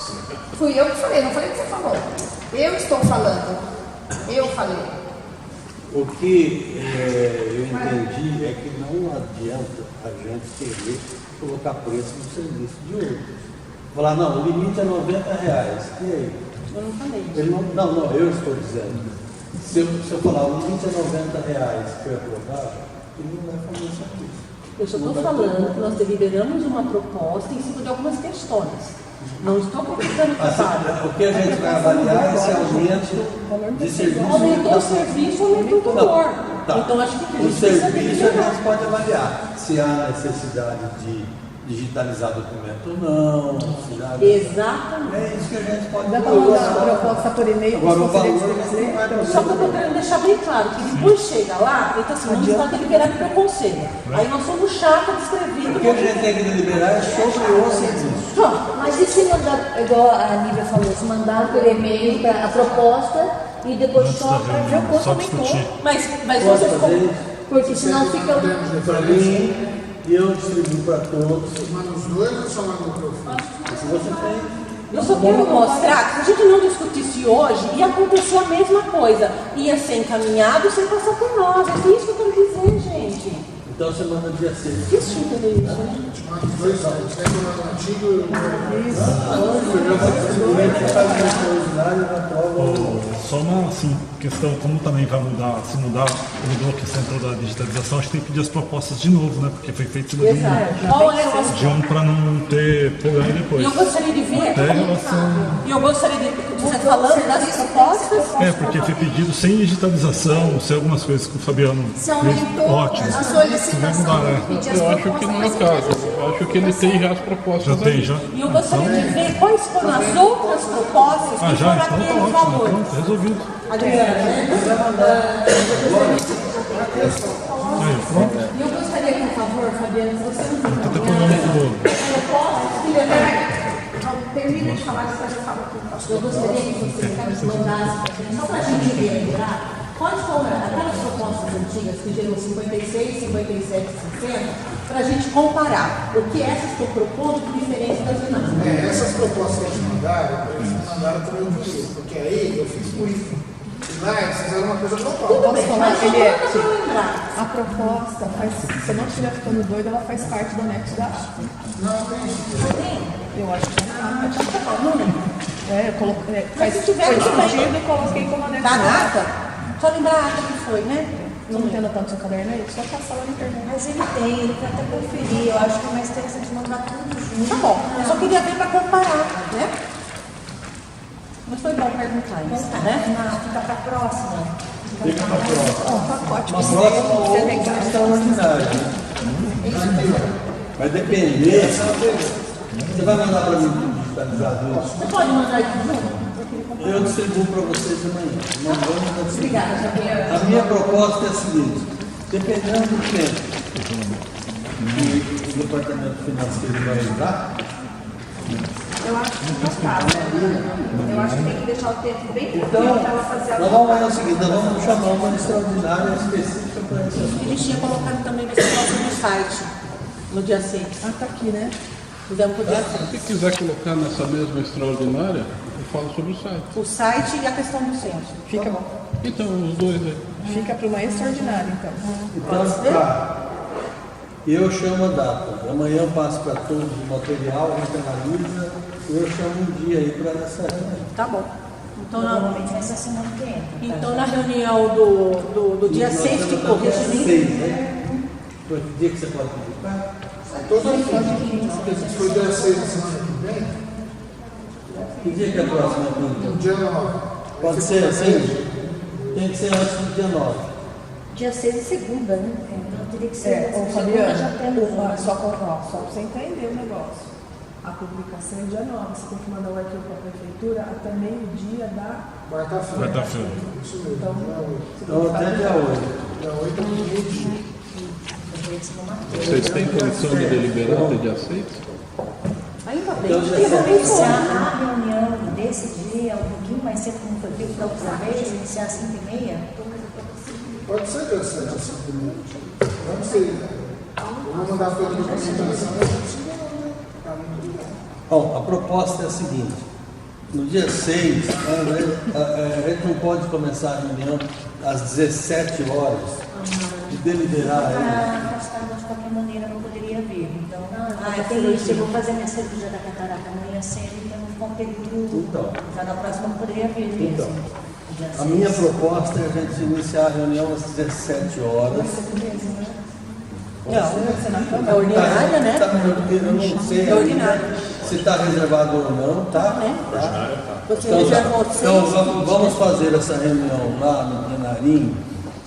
Fui eu que falei, não falei que você falou. Eu estou falando. Eu falei. o que eu entendi é que não adianta a gente querer colocar preço no serviço de outros. Falar, não, o limite é R$90. E aí? Eu não falei isso. Ele não, eu estou dizendo. Se eu falar, o limite é R$90 que eu aprovar, ele não vai fazer isso aqui. Eu só estou falando que nós deliberamos uma proposta em cima de algumas questões. Não estou convidando trabalho. O que a gente vai avaliar é esse aumento de serviço. Aumentou o serviço, aumentou o valor. Tá. Então acho que a O gente precisa serviço a deliberar. gente pode avaliar se há necessidade de digitalizar documento ou não. Exatamente. É isso que a gente pode Dá para mandar a proposta por e-mail para Agora o os valor conselheiros não vai dizer? Só que eu estou querendo deixar bem claro que depois chega lá, então assim, não está deliberado pelo conselho. Aí nós somos chatos descrevidos. O que a gente tem que deliberar é sobre o serviço. Pronto. Mas e se mandar, igual a Nívia falou, se mandar por e-mail para a proposta e depois só para ver o quanto Só aumentou? discutir. Mas Posso vocês fazer isso? Porque senão fica. Para mim, e eu distribuo para todos. Manda os dois ou só manda o que eu fiz? Se você tem. eu só quero mostrar que se a gente não discutisse hoje, ia acontecer a mesma coisa. Ia ser encaminhado sem passar por nós. É isso que eu quero dizer, gente. Então você manda dia 6. Difícil entender isso, né? Manda os dois, você tem que mandar o antigo e o novo. Eu vou distribuir, faz uma extraordinária na prova. Só uma, assim, questão, como também vai mudar, se mudar, mudou a questão toda da digitalização, a gente tem que pedir as propostas de novo, né? Porque foi feito de Qual é o de um para não ter problema depois. E eu gostaria de ver. Até em relação. E eu gostaria de você falando das propostas. Porque foi pedido sem digitalização, sem algumas coisas que o Fabiano Se aumentou ótimo. a Vai solicitação mudar, de né? pedir as Eu acho que propostas, não é o caso. Eu acho que ele tem já as propostas. Já tem, ali. já? E eu gostaria de ver quais foram as outras propostas que Já? foram Então tá aqueles ótimo, valores. pronto, resolvido. Adriana, Aí, pronto. e eu gostaria, por favor, Fabiana, se você não Tá até problema com o bolo. termina de falar, depois eu falo aqui. eu gostaria que você mandasse, só para a gente relembrar, quais foram aquelas propostas antigas que gerou 56, 57, 60, para a gente comparar o que essas estão propondo de diferente das demais. Essas propostas que eles mandaram também o dinheiro, porque aí eu fiz por isso. E lá eles fizeram uma coisa global. Posso falar, Mas só Eliette? para eu lembrar. A proposta, se eu não estiver ficando doida, ela faz parte do anexo da ata. Não, tem isso. Eu acho que não lembro. Eu coloquei, Mas se tiver, foi tudo bem. discutido e coloquei como anexo Da da ata. data, só lembrar a ata que foi, né? Não entendo tanto seu caderno aí, só passar lá na internet. Mas ele tem, ele quer até conferir. Eu acho que é mais interessante mandar tudo junto. Tá bom, eu só queria ver para comparar, né? Mas foi bom perguntar isso, né? Fica para a próxima. Fica para a próxima. Um pacote Uma que próxima ou você outra tem que extraordinária. Vai depender. Você vai mandar para mim digitalizado isso? Você pode mandar aqui junto? Eu distribuo para vocês amanhã. Não vamos assim. Obrigada, Javier. A minha proposta é a seguinte: dependendo do tempo que o departamento financeiro vai usar, Eu acho que não cabe. Eu acho que tem que deixar o tempo bem tranquilo então para ela fazer a nós vamos fazer o seguinte: nós vamos chamar uma extraordinária específica para esse assunto. Eles tinham colocado também esse negócio no site, no dia 6. Ah, tá aqui, né? Fizemos pro dia 6. Se quiser colocar nessa mesma extraordinária, eu falo sobre o site. O site e a questão do censo. Fica bom. Então, os dois aí. Fica para uma extraordinária, então. Então, tá. Eu chamo a data. Amanhã eu passo para todos o material, a gente analisa. Eu chamo um dia aí para essa reunião. Tá bom. Então, Normalmente vai ser semana que entra. então na reunião do dia 6 ficou Dia regimento. 6, né? Foi que dia que você pode publicar? Todo mundo foi dia 6 da semana que vem, Que dia que é a próxima reunião? no dia 9. Pode ser assim? Tem que ser antes do dia 9. Dia 6 é segunda, né? Então teria que ser. Ô, segunda Fabiana, já temos só para você entender o negócio. A publicação é dia 9, você tem que mandar o arquivo para a prefeitura até meio-dia da... Quarta-feira. Quarta-feira. Isso mesmo. Então, Então até dia 8. Dia 8 é meio-dia. Vocês têm condição de deliberar até dia 6? Ainda bem. Então, dia Iniciar a reunião desse dia um pouquinho mais cedo, como foi feito da outra vez, iniciar às 5h30. Pode ser dia 7 a 5 minutos. Vamos ser. Eu vou mandar toda a documentação. Bom, a proposta é a seguinte: no dia 6, a gente não pode começar a reunião às 17 horas e deliberar aí. Para afastar de qualquer maneira não poderia vir. Então, tem isso, eu vou fazer minha cirurgia da catarata amanhã cedo, então vou ficar um período. Então. Já na próxima não poderia vir mesmo. Então, Dia a 6. minha proposta é a gente iniciar a reunião às 17 horas. É ordinária, né? Eu não sei É ordinária. se está reservado ou não, tá? Tá. Você Então, reservou então 6. vamos fazer essa reunião lá no plenarinho,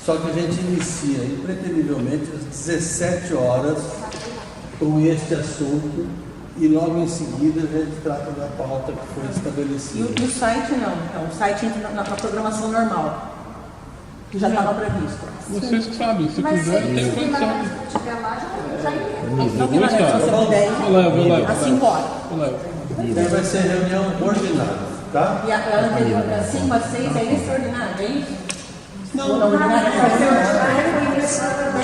só que a gente inicia, impreterivelmente, às 17 horas com este assunto e logo em seguida a gente trata da pauta que foi estabelecida. E o site não. Então, o site entra na programação normal, que já estava previsto. Vocês que sabem, se quiser, tem condição. Se tiver lá, já Então, Eu vou estar. se você puder ir, Eu levo. assim embora. Eu levo. Então vai ser reunião ordinária, tá? E a anterior, das 5 às 6, é extraordinário, é isso? Não, Ou na ordinária é extraordinário?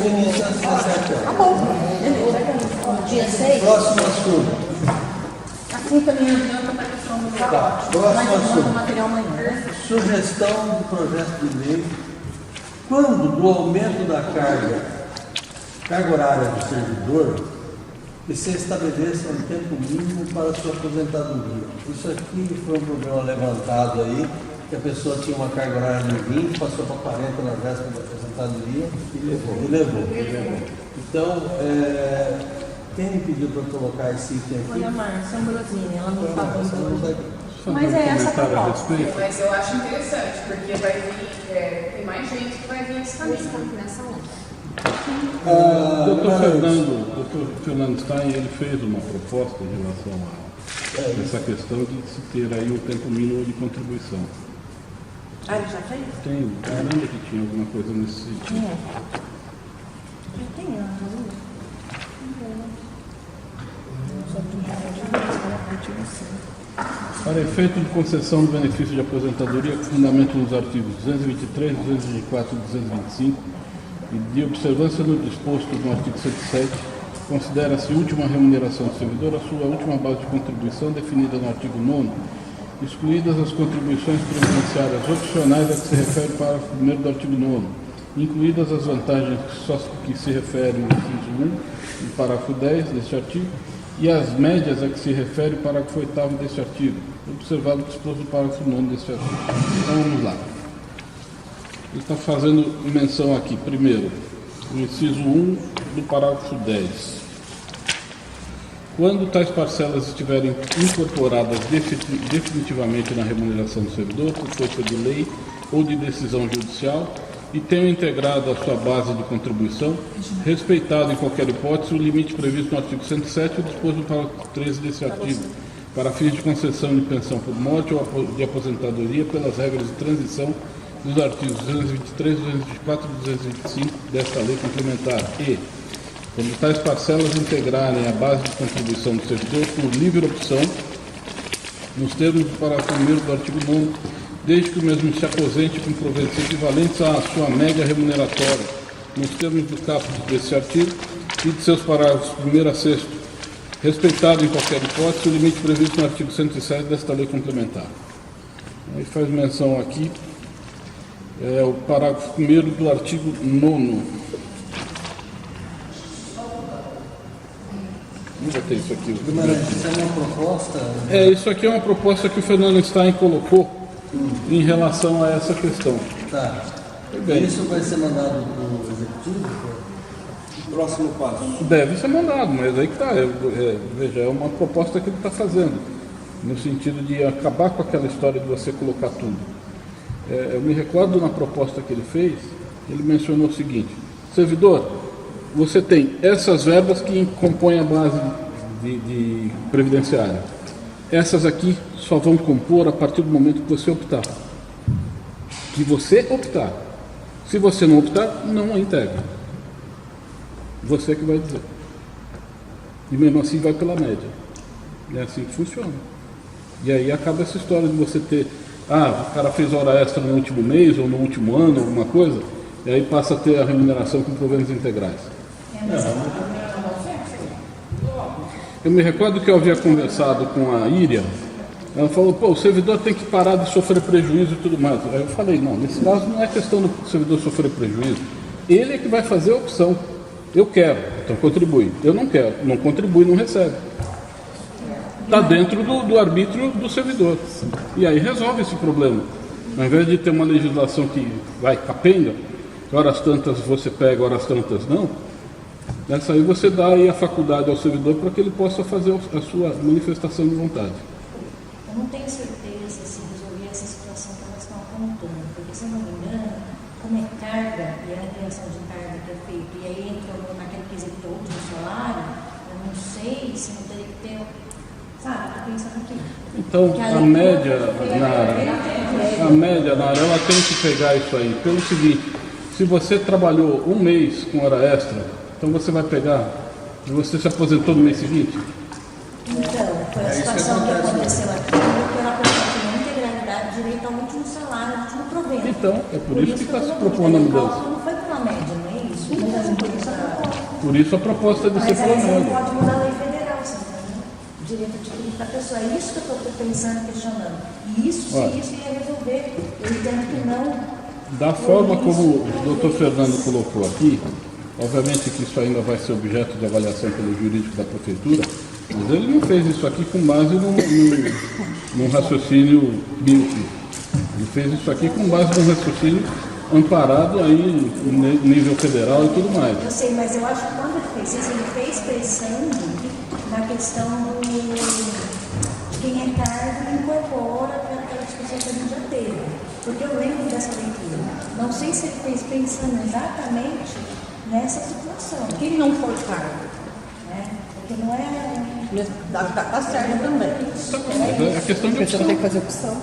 Início às 17 horas. Tá bom, beleza. dia 6. Próximo assunto. Assim também adianta para a questão do pacote. Próximo Mas eu mando assunto. o material amanhã, né? Sugestão de projeto de lei. Quando do aumento da carga horária do servidor, que se estabeleça um tempo mínimo para sua aposentadoria. Isso aqui foi um problema levantado aí que a pessoa tinha uma carga horária de 20, passou para 40 na véspera da aposentadoria e levou. Então, quem me pediu para colocar esse item aqui? Foi a Márcia Ambrosini, ela não falou hoje. Mas é essa a proposta. Mas eu acho interessante, porque vai vir, tem mais gente que vai vir nesse caminho. Nessa onda. Dr. Fernando Stein, ele fez uma proposta em relação a essa questão de se ter aí um tempo mínimo de contribuição. Ah, ele já fez? Tem, eu lembro que tinha alguma coisa nesse sentido. Tem, Para efeito de concessão do benefício de aposentadoria, com fundamento nos artigos 223, 224 e 225, e de observância no disposto no artigo 107, considera-se última remuneração do servidor a sua última base de contribuição definida no artigo 9º, excluídas as contribuições previdenciárias opcionais a que se refere o parágrafo 1º do artigo 9º, incluídas as vantagens que se referem no inciso 1 do parágrafo 10 deste artigo, e as médias a que se refere o parágrafo 8º deste artigo, observado o disposto do parágrafo 9º deste artigo. Então vamos lá. Ele está fazendo menção aqui, primeiro, no inciso 1 do parágrafo 10. Quando tais parcelas estiverem incorporadas definitivamente na remuneração do servidor, por força de lei ou de decisão judicial, e tenham integrado a sua base de contribuição, respeitado em qualquer hipótese o limite previsto no artigo 107 e disposto no parágrafo 13 desse artigo, para fins de concessão de pensão por morte ou de aposentadoria pelas regras de transição dos artigos 223, 224 e 225 desta lei complementar. E, quando tais parcelas integrarem a base de contribuição do servidor por livre opção, nos termos do parágrafo 1º do artigo 9º, desde que o mesmo se aposente com proventos equivalentes à sua média remuneratória, nos termos do caput desse artigo e de seus parágrafos 1º a 6º, respeitado em qualquer hipótese o limite previsto no artigo 107 desta lei complementar. Aí faz menção aqui, o parágrafo 1º do artigo 9º. Já tem isso aqui. Isso é uma proposta? Isso aqui é uma proposta que o Fernando Stein colocou em relação a essa questão. Tá. Bem, isso vai ser mandado para o executivo? Próximo passo. Deve ser mandado, mas aí que está. Veja, é uma proposta que ele está fazendo, no sentido de acabar com aquela história de você colocar tudo. Eu me recordo na proposta que ele fez, ele mencionou o seguinte: servidor, você tem essas verbas que compõem a base de previdenciária. Essas aqui só vão compor a partir do momento que você optar. Que você optar. Se você não optar, não a integra. Você que vai dizer. E mesmo assim vai pela média. É assim que funciona. E aí acaba essa história de você ter... o cara fez hora extra no último mês ou no último ano, alguma coisa, e aí passa a ter a remuneração com proventos integrais. Eu me recordo que eu havia conversado com a Íria. Ela falou, o servidor tem que parar de sofrer prejuízo e tudo mais. Aí eu falei, não, nesse caso não é questão do servidor sofrer prejuízo. Ele é que vai fazer a opção. Eu quero, então contribui. Eu não quero, não contribui, não recebe. Está dentro do arbítrio do servidor. E aí resolve esse problema. Ao invés de ter uma legislação que vai capenga, horas tantas você pega, horas tantas não, nessa aí você dá aí a faculdade ao servidor para que ele possa fazer a sua manifestação de vontade. Eu não tenho certeza se resolver essa situação que elas estão apontando, porque se eu não me engano, como é carga e a ampliação de carga que é feita, e aí entra naquele quesito do último salário, eu não sei se não teria que ter, sabe, estou pensando aqui. Então, a média, Nara, ela tem que pegar isso aí, pelo seguinte, se você trabalhou um mês com hora extra, então você vai pegar, e você se aposentou no mês seguinte? Então, foi a situação que aconteceu aqui, porque ela tinha integralidade direito ao último salário, ao último provento. Então, é por isso que está se propondo a mudança. Não foi pela média, não é isso? Mas por isso a proposta. Por isso a proposta de ser pela Mas aí você média. pode mudar a lei federal, você entendeu? Direito adquirido da pessoa. É isso que eu estou pensando, questionando. E isso, se isso ia resolver, eu entendo que não. Da forma como o doutor Fernando colocou aqui, obviamente que isso ainda vai ser objeto de avaliação pelo jurídico da prefeitura, mas ele não fez isso aqui com base num raciocínio bíblico. Ele fez isso aqui com base no raciocínio amparado aí em nível federal e tudo mais. Eu sei, mas eu acho que quando ele fez isso, ele fez pensando na questão de quem é cargo e incorpora para aquela discussão que a gente já teve. Porque eu lembro dessa leitura. Não sei se ele fez pensando exatamente nessa situação. Quem não for cargo, Né? Porque não é. tá certo também. Mas é a questão de Porque você opção. não tem que fazer opção.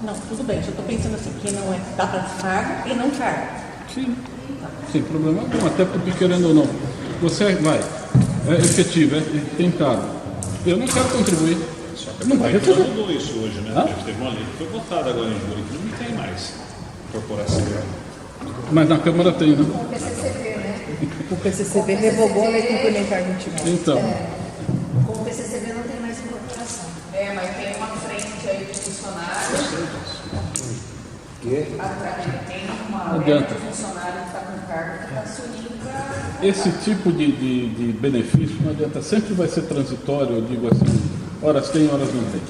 Não, tudo bem, eu estou pensando assim, quem não é dá para cargo e não cargo. Sim, sem problema algum, até porque querendo ou não, você vai, é efetivo, tem cargo. Eu não quero contribuir. Só que Não vai receber. mudou isso hoje, né? Hã? Teve uma lei que foi votada agora em julho, que não tem mais corporação. Mas na Câmara tem, né? O PCCB, né? O PCCB revogou a lei complementar 29. Então, Com o PCCB não tem mais incorporação. Mas tem uma frente aí de funcionários. Tem uma leva de funcionário que está com cargo que está se unindo para. esse tipo de benefício não adianta, sempre vai ser transitório, eu digo assim, horas tem, horas não tem.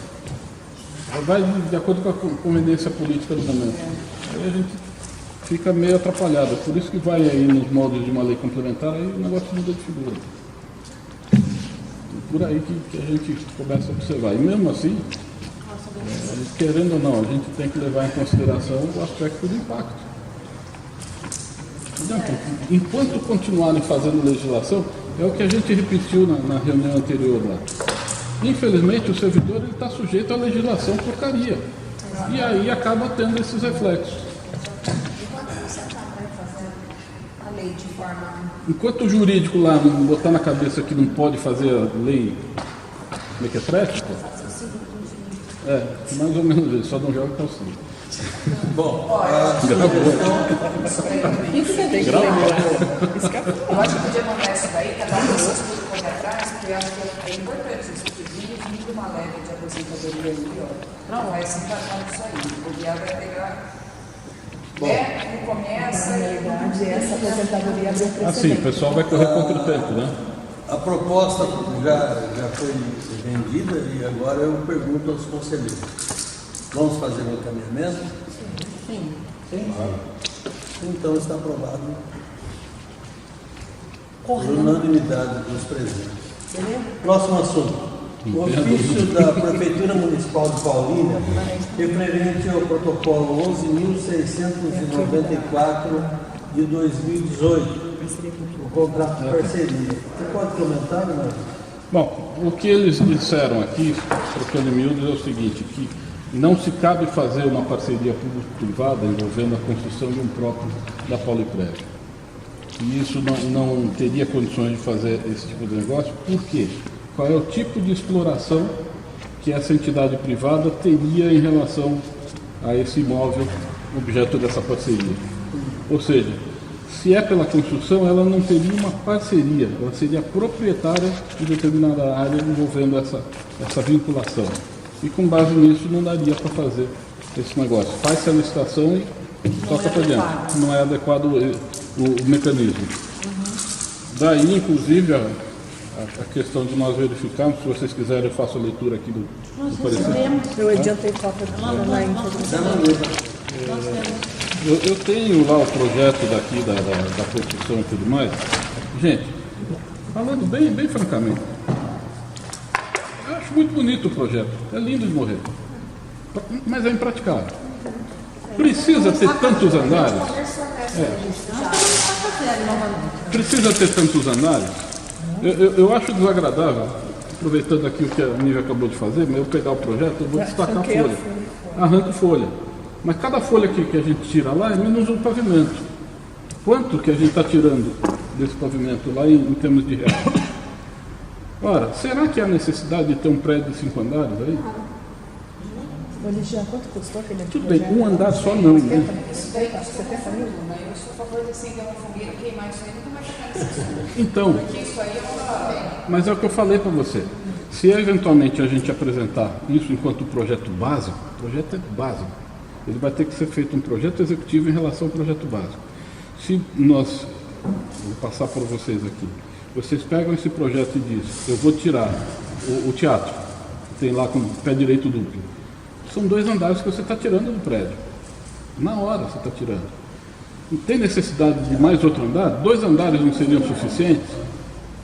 Vai de acordo com a conveniência política do momento. Aí a gente fica meio atrapalhado, por isso que vai aí nos moldes de uma lei complementar, aí o negócio muda de figura. Por aí que a gente começa a observar. E mesmo assim, querendo ou não, a gente tem que levar em consideração o aspecto do impacto. Enquanto continuarem fazendo legislação, é o que a gente repetiu na reunião anterior lá. Infelizmente, o servidor está sujeito à legislação porcaria. E aí acaba tendo esses reflexos. A lei de forma. Enquanto o jurídico lá não botar na cabeça que não pode fazer a lei mequetréfica, mais ou menos isso, só não joga calcinha. Bom, Eu acho que podia mandar isso daí, cada um das suas coisas correr atrás, porque eu acho que é importante isso, porque vir uma leve de aposentadoria ali, ó. Não, vai se encaixar nisso aí. O Guiar vai pegar. Ele começa Na realidade, essa aposentadoria abriu precedente. Assim, o pessoal vai correr contra o tempo, né? a proposta já foi vendida e agora eu pergunto aos conselheiros. Vamos fazer um encaminhamento? Sim. Sim. Então está aprovado por unanimidade dos presentes. Próximo assunto. O ofício da Prefeitura Municipal de Paulínia, referente ao protocolo 11.694 de 2018, o contrato de parceria. Você pode comentar, Mário? Bom, o que eles disseram aqui, trocando em miúdos, é o seguinte, que não se cabe fazer uma parceria público-privada envolvendo a construção de um próprio da Pauliprev. E isso não teria condições de fazer esse tipo de negócio. Por quê? Qual é o tipo de exploração que essa entidade privada teria em relação a esse imóvel objeto dessa parceria? Ou seja, se é pela construção, ela não teria uma parceria, ela seria proprietária de determinada área envolvendo essa vinculação. E com base nisso não daria para fazer esse negócio. Faz-se a licitação e toca para diante. Não é adequado o mecanismo. Daí, inclusive, a questão de nós verificarmos, se vocês quiserem, eu faço a leitura aqui do parecer. Eu adiantei cópia na introdução. Eu tenho lá o projeto daqui da construção e tudo mais. Gente, falando bem francamente, eu acho muito bonito o projeto, é lindo de morrer, mas é impraticável. Precisa ter tantos andares? Precisa ter tantos andares? Eu acho desagradável, aproveitando aqui o que a Nívia acabou de fazer, mas eu pegar o projeto, eu vou destacar a folha. Arranco folha. Mas cada folha que a gente tira lá é menos um pavimento. Quanto que a gente está tirando desse pavimento lá em termos de reais? Ora, será que há necessidade de ter um prédio de 5 andares aí? Oligian, quanto custou aquele Tudo bem, um andar só não, né? 70 mil? Eu sou a favor de acender uma fogueira, queimar isso aí, nunca mais chegar nesse assunto. Então, Porque isso aí é uma... mas é o que eu falei para você. Se eventualmente a gente apresentar isso enquanto projeto básico, o projeto é básico. Ele vai ter que ser feito um projeto executivo em relação ao projeto básico. Se nós, vou passar para vocês aqui, vocês pegam esse projeto e dizem, eu vou tirar o teatro, tem lá com pé direito duplo. São 2 andares que você está tirando do prédio. Na hora você está tirando. Não tem necessidade de mais outro andar? 2 andares não seriam suficientes?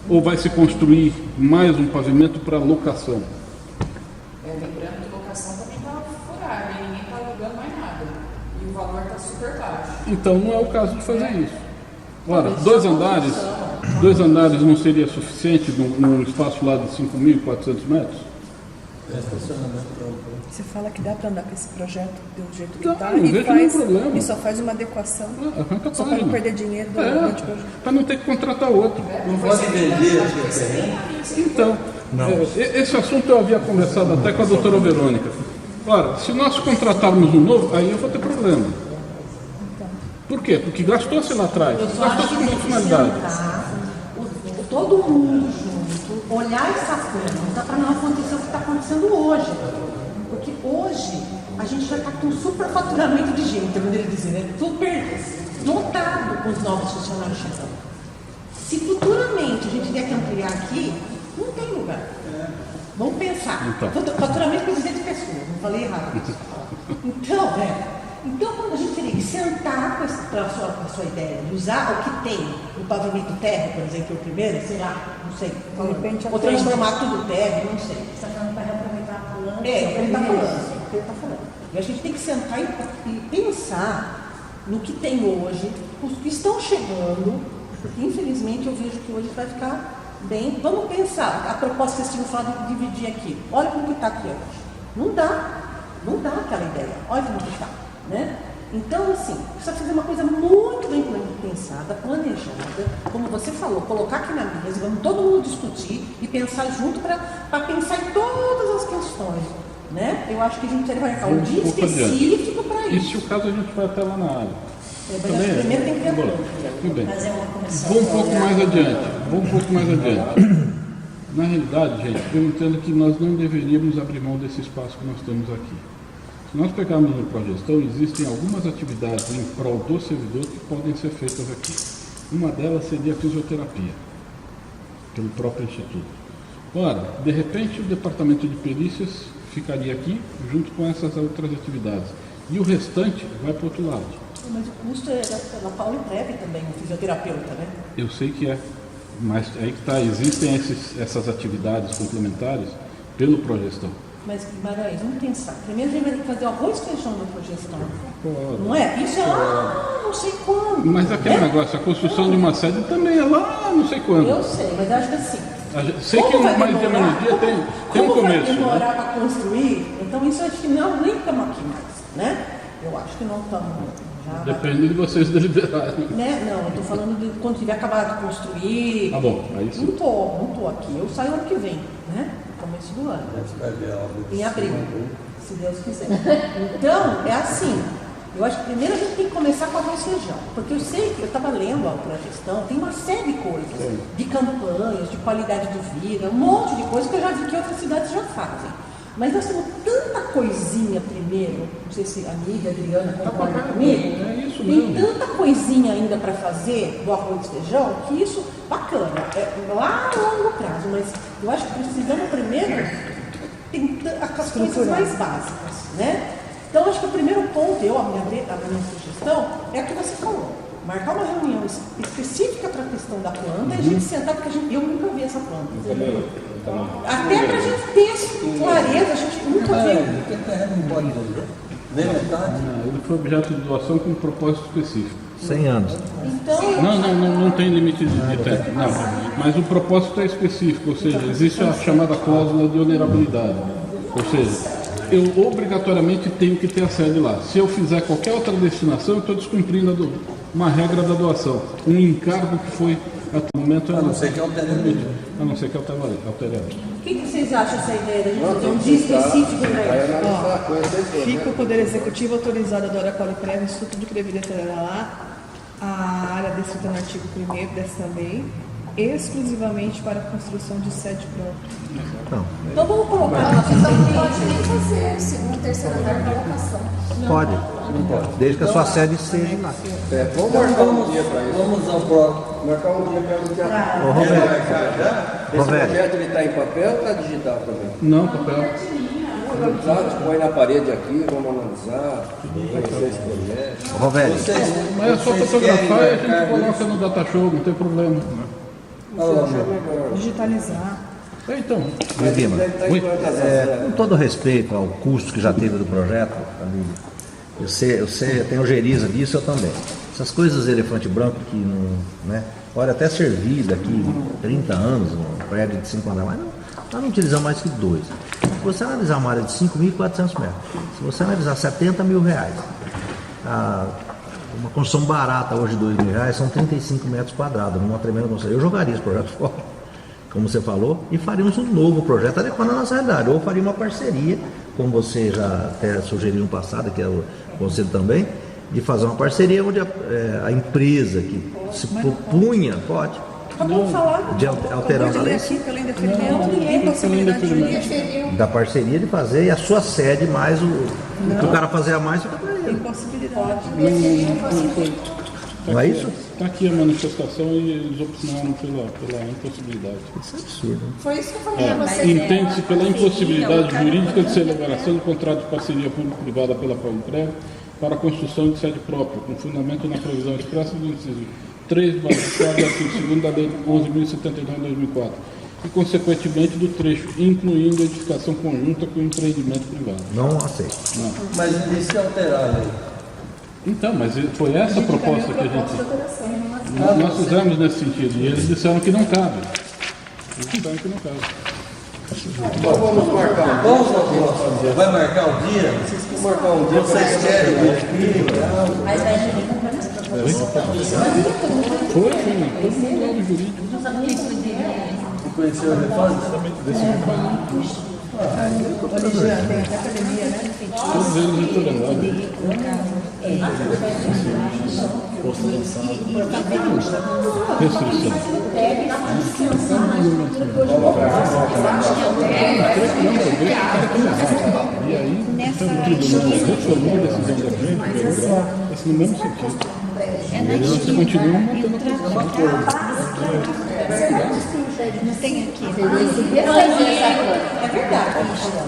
Ou vai se construir mais um pavimento para locação? Lembrando que locação também está furada, e ninguém está alugando mais nada. E o valor está super baixo. Então não é o caso de fazer isso. Ora, 2 andares não seria suficiente num espaço lá de 5.400 metros? Você fala que dá para andar com esse projeto do jeito que Não, está não vejo nenhum problema. e só faz uma adequação Arranca só para não perder dinheiro durante o projeto. para não ter que contratar outro. Não pode vender esse terreno? Então, esse assunto eu havia conversado até com a doutora Verônica. Ora, se nós contratarmos um novo, aí eu vou ter problema. Por quê? Porque gastou-se lá atrás. Eu só acho Gastou-se que com tem que finalidade. sentar, todo mundo junto, olhar essa conta para não acontecer o que está acontecendo hoje. Porque hoje a gente já está com superfaturamento de gente, eu poderia dizer, né? Super lotado com os novos funcionários chegando. Se futuramente a gente tiver que ampliar aqui, não tem lugar. Vamos pensar. Então. Faturamento para 200 pessoas, não falei errado. Então, quando a gente teria que sentar para a sua ideia de usar o que tem no pavimento terra, por exemplo, o primeiro, sei lá, não sei, ou transformar tudo terra, não sei. Você está falando para reaproveitar a planta? É o que ele está falando. E a gente tem que sentar e pensar no que tem hoje, os que estão chegando, porque infelizmente eu vejo que hoje vai ficar bem. Vamos pensar, a proposta que vocês tinham falado de dividir aqui. Olha como que está aqui hoje. Não dá aquela ideia. Olha como que está. Né? Então, assim, precisa fazer uma coisa muito bem pensada, planejada, como você falou, colocar aqui na mesa, vamos todo mundo discutir e pensar junto para pensar em todas as questões. Né? Eu acho que a gente vai marcar um dia específico para isso. E se o caso a gente vai até lá na área. Primeiro tem que ter a planta. Tudo bem. Fazer uma comissão. Vou um pouco mais adiante. Na realidade, gente, eu entendo que nós não deveríamos abrir mão desse espaço que nós temos aqui. Se nós pegarmos no Progestão, existem algumas atividades em prol do servidor que podem ser feitas aqui. Uma delas seria a fisioterapia, pelo próprio Instituto. Ora, de repente o departamento de perícias ficaria aqui, junto com essas outras atividades. E o restante vai para o outro lado. Mas o custo é da Paulo Preve também, o fisioterapeuta, né? Eu sei que é, mas aí que está, existem essas atividades complementares pelo Progestão. Mas, Guimarães, vamos pensar. Primeiro a gente vai ter que fazer o arroz e feijão da progestão. Não é? Isso é lá, não sei quando. Mas aquele negócio, a construção de uma sede também é lá, não sei quando. Eu sei, mas acho que assim. Sei que mais de menos dia tem um começo. Como vai demorar né? para construir, então isso acho que não, nem estamos aqui mais, né? Eu acho que não estamos. Depende de vocês deliberarem. Né? Não, eu estou falando de quando tiver acabado de construir. Tá bom, aí sim. Não estou aqui, eu saio ano que vem, né? Começo do ano. Em abril, se Deus quiser. Então, é assim. Eu acho que primeiro a gente tem que começar com arroz e feijão. Porque eu sei que eu estava lendo a progestão, tem uma série de coisas, de campanhas, de qualidade de vida, um monte de coisas que eu já vi que outras cidades já fazem. Mas nós temos tanta coisinha primeiro, não sei se a Nívia, a Adriana concordam comigo, É isso tem mesmo. tanta coisinha ainda para fazer do arroz e feijão que isso, bacana, é lá a longo prazo, mas eu acho que precisamos primeiro tentar as coisas mais básicas, né? Então, acho que o primeiro ponto, a minha sugestão, é o que você falou. Marcar uma reunião específica para a questão da planta e a gente sentar, porque eu nunca vi essa planta. Até para a gente ter clareza, a gente nunca viu. Porque terreno não pode vender. Nem metade. Não, ele foi objeto de doação com um propósito específico. 100 anos. Então, Não tem limite de tempo. Não. Mas o propósito é específico, ou seja, existe a chamada cláusula de onerabilidade. Ou seja, eu obrigatoriamente tenho que ter a sede lá. Se eu fizer qualquer outra destinação, eu estou descumprindo uma regra da doação. Um encargo que foi, até o momento... A não ser que altere a lei. A não ser que altere a lei. o que vocês acham dessa ideia da gente fazer um dia específico para isso? Fica o Poder Executivo autorizado a Dora Poliprev, Instituto de que deveria ter lá, a área descrita no artigo 1º desta lei, exclusivamente para a construção de sede própria. Então vamos colocar na nossa Então não pode nem fazer segundo, terceiro andar para locação. Pode. Desde que a sua sede seja lá. Vamos marcar um dia para isso. Vamos ao próximo. Marcar um dia para o dia. Ô, Roberto. Esse projeto ele está em papel ou está digital também? Não, papel. Exato, põe na parede aqui, vamos analisar, vocês conhecem. Roberto, Mas é só fotografar e a gente coloca no data show, não tem problema. Né? Digitalizar. Então, Lima, com todo respeito ao custo que já teve do projeto, você tem ojeriza disso, eu também. Essas coisas elefante branco que não, né, pode até servir daqui 30 anos, um prédio de 5 andares, mas nós não utilizamos mais que 2. Se você analisar uma área de 5.400 metros, se você analisar R$70 mil, uma construção barata hoje de R$2.000 são 35 metros quadrados, numa tremenda construção. Eu jogaria esse projeto fora, como você falou, e faríamos um novo projeto adequado à nossa realidade, ou faria uma parceria, como você já até sugeriu no passado, que é o conselho também, de fazer uma parceria onde a empresa que se propunha, pode, de alterando a lei, pelo indeferimento, tem possibilidade de da parceria de fazer, e a sua sede mais o que o cara fazer a mais fica para ele. tem possibilidade. Não é isso? está aqui a manifestação e eles opinaram pela impossibilidade. Isso é absurdo. Foi isso que eu falei a você. Entende-se pela impossibilidade jurídica de celebração do contrato de parceria público-privada pela Paulo-Emprego para a construção de sede própria, com fundamento na previsão expressa do inciso 3, artigo 2º da Lei 11.079/2004, e, consequentemente, do trecho, incluindo a edificação conjunta com empreendimento privado. Não aceito. Não. Mas e se alterar a lei? Então, mas foi essa a proposta que a gente... Nós fizemos nesse sentido, e eles disseram que não cabe. Eles disseram que não cabe. Então vamos marcar. Vamos fazer. Vai marcar o dia? Vocês que marcar um dia, vocês querem o espírito? Mas vai ter que Foi, todo mundo lá do jurídico. Conheceu o elefante? Tem até academia, né? Todos eles retornaram. Restrição. E aí, o tribunal reformou a decisão da frente, no mesmo sentido. Eles continuam mantendo a posição. Não tem aqui. É verdade.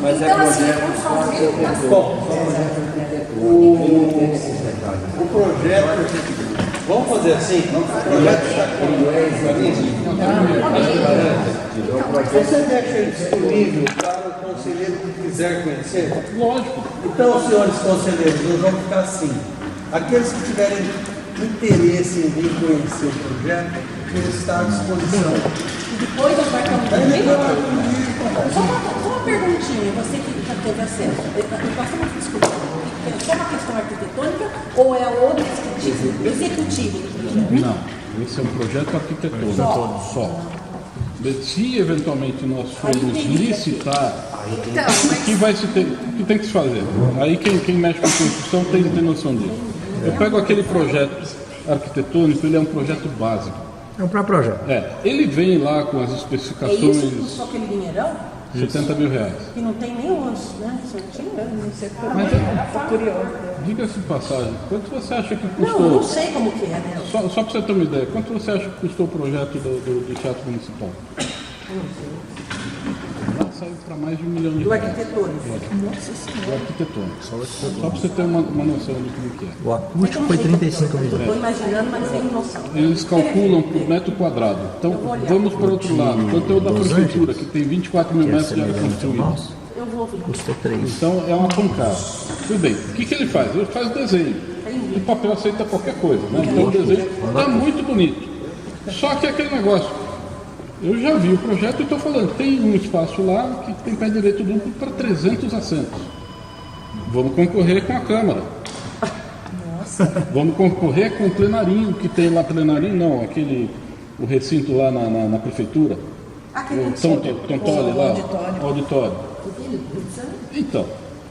Mas é Então, assim, projeto. vamos fazer. Bom, o projeto, vamos fazer assim, o projeto está aqui. Você deixa ele disponível para o conselheiro que quiser conhecer? Lógico. Então, senhores conselheiros, nós vamos ficar assim. Aqueles que tiverem interesse em vir conhecer o projeto, ele está à disposição. Depois nós marcamos também. Só uma perguntinha, você que já teve acesso. Nós estamos discutindo é só uma questão arquitetônica ou é outro executivo? Não, esse é um projeto arquitetônico. Só. Se eventualmente nós formos licitar, o que tem que se fazer? Aí quem mexe com construção tem noção disso. Eu pego aquele projeto arquitetônico, ele é um projeto básico. É um próprio projeto. Ele vem lá com as especificações. É isso com só aquele dinheirão? R$70 mil. Que não tem nem uns, né? Certinho, não sei como. Mas curioso. Diga-se de passagem, quanto você acha que custou? Não sei como que é, né? Só para você ter uma ideia, quanto você acha que custou o projeto do Teatro Municipal? Saiu para mais de R$1 milhão. Do arquitetônico. Do arquitetônico. Só para você ter uma noção do que é. O acústico foi 35 milhões. Estou imaginando, mas sem noção. Eles calculam por metro quadrado. Então, vamos para o outro lado. Quanto é o da prefeitura, que tem 24 mil metros de área construída? Eu vou ouvir. Custou 3. Então, é uma pancada. Tudo bem. O que ele faz? Ele faz desenho. O papel aceita qualquer coisa, né? Então, o desenho está muito bonito. Só que é aquele negócio. Eu já vi o projeto e estou falando, tem um espaço lá que tem pé direito duplo para 300 assentos. Vamos concorrer com a Câmara. Nossa. Vamos concorrer com o plenarinho, que tem lá plenarinho, não, o recinto lá na prefeitura. O Tontoli lá, auditório. Então,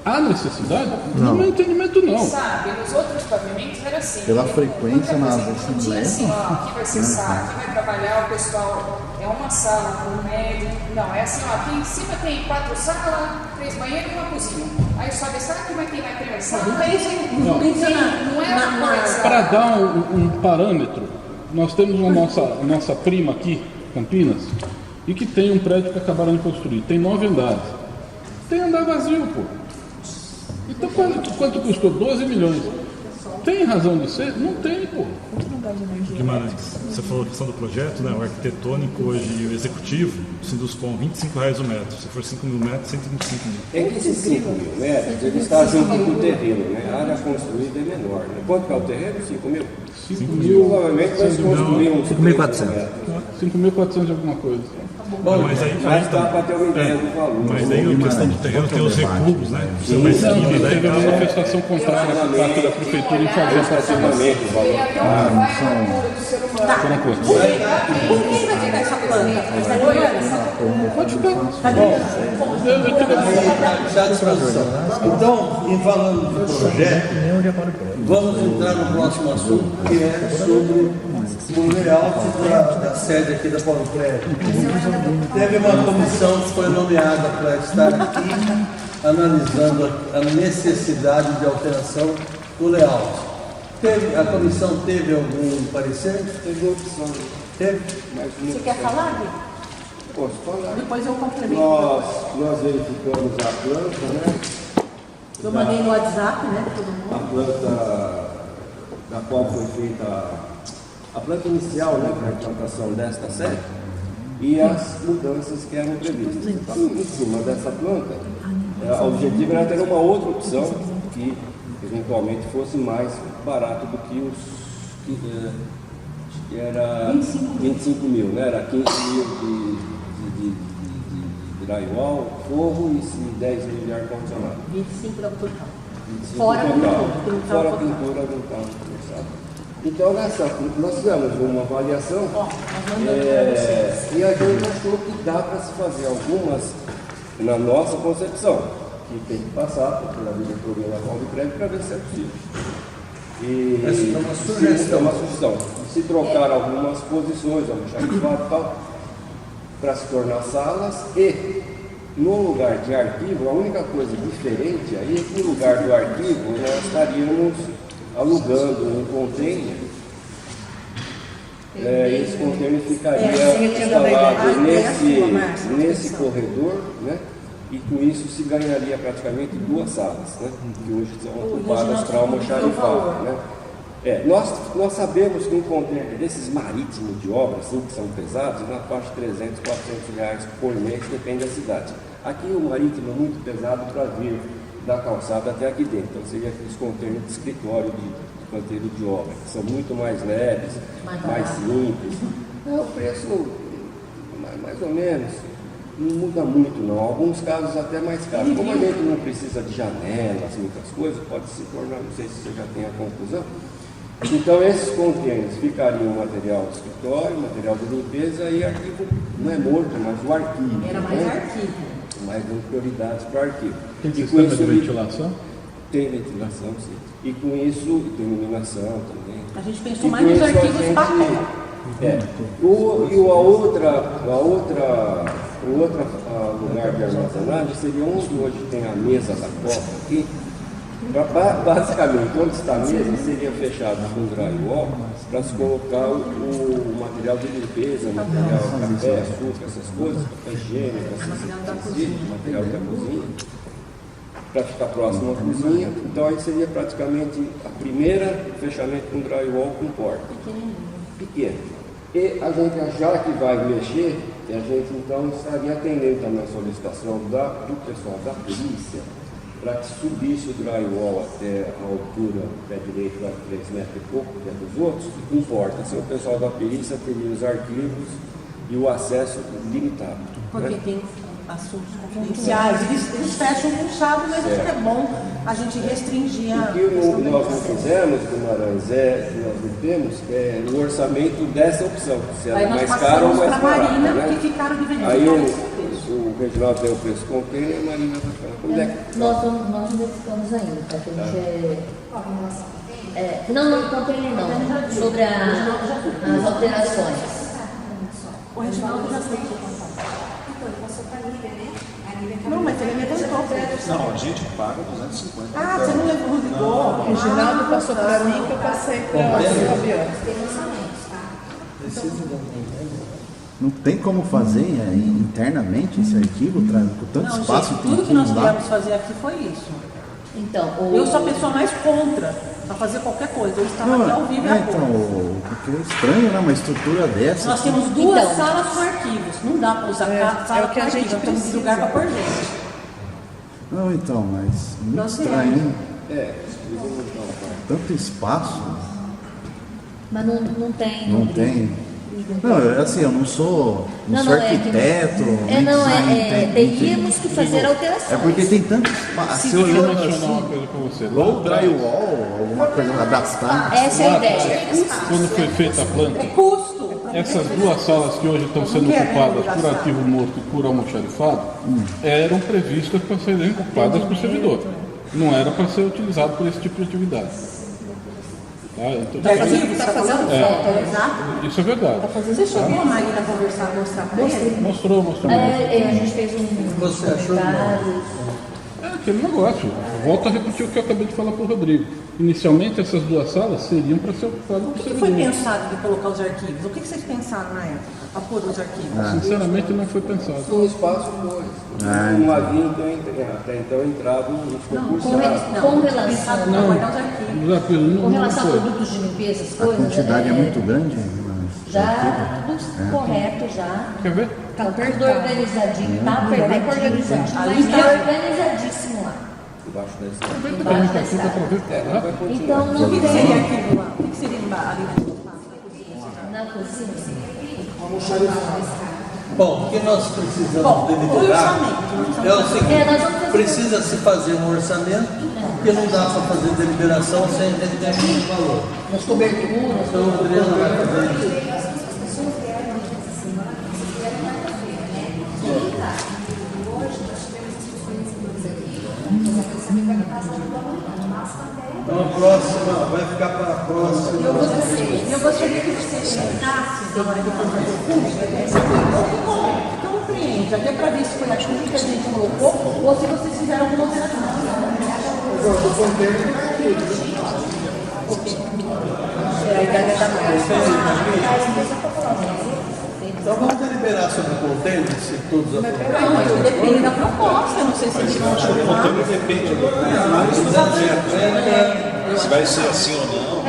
há necessidade? No meu entendimento, não. Sabe, nos outros pavimentos era assim. Pela frequência nas Não tinha assim, ó, aqui vai ser sala, aqui vai trabalhar o pessoal, é uma sala com um médio. Não, é assim, ó, aqui em cima tem 4 salas, 3 banheiros e uma cozinha. Aí sobe a sala, aqui vai ter mais 3 salas. Não é uma coisa. Para dar um parâmetro, nós temos a nossa prima aqui, Campinas, e que tem um prédio que acabaram de construir. Tem 9 andares. tem andar vazio, pô. Então quanto custou? 12 milhões. Tem razão de ser? Não tem, pô. Guimarães, você falou a questão do projeto, né? O arquitetônico hoje e o executivo se induz com R$25 o metro. Se for 5 mil metros, 125 mil. É que esses 5 mil metros, ele está junto com o terreno, né? A área construída é menor, né? Quanto que é o terreno? 5 mil? 5 mil. Provavelmente vai se construir uns 5.400. 5.400 de alguma coisa. Bom, mas aí dá para ter uma ideia do valor. Mas aí a questão do terreno tem os recuos, né? Você vai seguir daí. Teve uma manifestação contrária por parte da prefeitura em fazer essa estacionamento, o valor. Foram quantos? Por que ele vai tirar essa planta? Pode ficar. Então, em falando do projeto, vamos entrar no próximo assunto, que é sobre o layout da sede aqui da Paulo Freire. Teve uma comissão que foi nomeada para estar aqui analisando a necessidade de alteração do layout. A comissão teve algum parecer? Teve opção. Teve? Você quer falar, Gui? Posso falar? Depois eu complemento. Nós verificamos a planta, né? Eu mandei no WhatsApp, né, todo mundo. A planta da qual foi feita a planta inicial, né, para a implantação desta sede e as mudanças que eram previstas. Então, em cima dessa planta, o objetivo era ter uma outra opção que eventualmente fosse mais barato do que os que era 25 mil, né? Era 15 mil de drywall, forro e 10 mil de ar-condicionado. 25 da total. 25 Fora a pintura. Fora a pintura não estava começado. Então, nós fizemos uma avaliação e a gente achou que dá para se fazer algumas, na nossa concepção, que tem que passar pela diretoria da Paulo Freire para ver se é possível. E é uma sugestão. É uma sugestão. Se trocar algumas posições, almoxarifado e tal, para se tornar salas e no lugar de arquivo, a única coisa diferente aí é que no lugar do arquivo nós estaríamos alugando um container. Esse container ficaria instalado nesse corredor, né? E com isso se ganharia praticamente 2 salas, né? Que hoje são ocupadas para almoxarifar, né? Nós sabemos que um container desses marítimos de obra, assim, que são pesados, na faixa de 300, 400 reais por mês, depende da cidade. Aqui o marítimo é muito pesado para vir da calçada até aqui dentro, então seria aqueles containers de escritório de canteiro de obra, que são muito mais leves, mais simples. O preço, mais ou menos, não muda muito não, alguns casos até mais caros. Como a gente não precisa de janelas, muitas coisas, pode se tornar, não sei se você já tem a conclusão. Então esses containers ficariam material de escritório, material de limpeza e arquivo, não é morto, mas o arquivo. Era mais arquivo. Mais prioridades para o arquivo. Tem sistema de ventilação? Tem ventilação, sim. E com isso tem iluminação também. A gente pensou mais nos arquivos papel. O outro lugar de armazenagem seria onde hoje tem a mesa da Copa aqui. Basicamente, onde está a mesa seria fechado com drywall para se colocar o material de limpeza, material café, açúcar, essas coisas, higiênico, material da cozinha, para ficar próximo à cozinha. Então aí seria praticamente a primeira fechamento com drywall com porta. Pequeno. E a gente já que vai mexer, a gente então estaria atendendo também a solicitação do pessoal da perícia, para que subisse o drywall até a altura do pé direito, 3 metros e pouco, que é dos outros, e com porta. Assim, o pessoal da perícia teria os arquivos e o acesso limitado. Porque tem assuntos confidenciais, eles fecham com chave, mas isso é bom a gente restringir a... O que nós não fizemos, Guimarães, nós não temos, o orçamento dessa opção, se ela é mais cara ou mais barata. Né? Que ficaram divididos. Aí o Reginaldo tem o preço container e a Marina vai falar. Como é que... Nós verificamos ainda, tá? Que a gente não container não, sobre as alterações. O Reginaldo já fez. Não, mas ele levantou. Não, a gente paga 250. Ah, você não ligou? O Reginaldo passou para mim que eu passei para o Fabiano. Não tem como fazer internamente esse arquivo, com tanto Não, espaço gente, que tem tudo que nós lá. viemos fazer aqui foi isso. Então, Eu sou a pessoa mais contra a fazer qualquer coisa. Eu estava aqui ao vivo e a cor. Porque é estranho, né? Uma estrutura dessa. Nós temos duas salas com arquivos. Não dá para usar sala com arquivos. Nós temos lugar para pôr gente. Não, então, mas muito Nós estranho. temos. Tanto espaço. Mas não tem. Não tem. Não, assim, eu não sou arquiteto. Teríamos que fazer alterações. É porque tem tanto espaço. Se eu mencionar uma coisa para você, lá Ou atrás, drywall, alguma coisa adaptar. Essa é a ideia. quando foi feita a planta, Custo. essas duas salas que hoje estão sendo ocupadas por ativo morto e por almoxarifado, eram previstas para serem ocupadas por servidor. Não era para ser utilizado por esse tipo de atividade. Tá? Então, Está fazendo foto, exato. isso é verdade. Você chegou a Marina conversar, mostrar para ele? Mostrou. A gente fez Você achou É aquele negócio. Volto a repetir o que eu acabei de falar para o Rodrigo. Inicialmente, essas duas salas seriam para ser ocupadas por O que foi servidor. pensado de colocar os arquivos? O que vocês pensaram na época para pôr os arquivos? Sinceramente, não foi pensado. Foi um espaço dois. Não havia até então entrado nos concursos. Com relação Com a produtos de limpeza, as A coisas. quantidade é muito grande. Já tudo correto já. Quer ver? Tá tudo organizadinho. Tá perfeito organizadinho. Mas tá organizadíssimo lá. Embaixo desse. Aproveita para a gente aqui para ver. Então não O que tem. seria aquilo lá? O que seria ali Na cozinha. Bom, o que nós precisamos deliberar é o seguinte: precisa se fazer um orçamento, porque não dá para fazer deliberação sem a gente ter um valor. Nas coberturas. Então o Adriano vai fazer isso. Então a próxima, vai ficar para a próxima. Eu gostaria que você explicasse, na hora de fazer o curso, compreende, até para ver se foi aquilo que a gente colocou ou se vocês fizeram alguma alteração. A ideia da Então vamos deliberar sobre o container, se todos aprovaram. Não, depende da proposta, eu não sei se eles vão chamar. Depende do se vai ser assim ou não.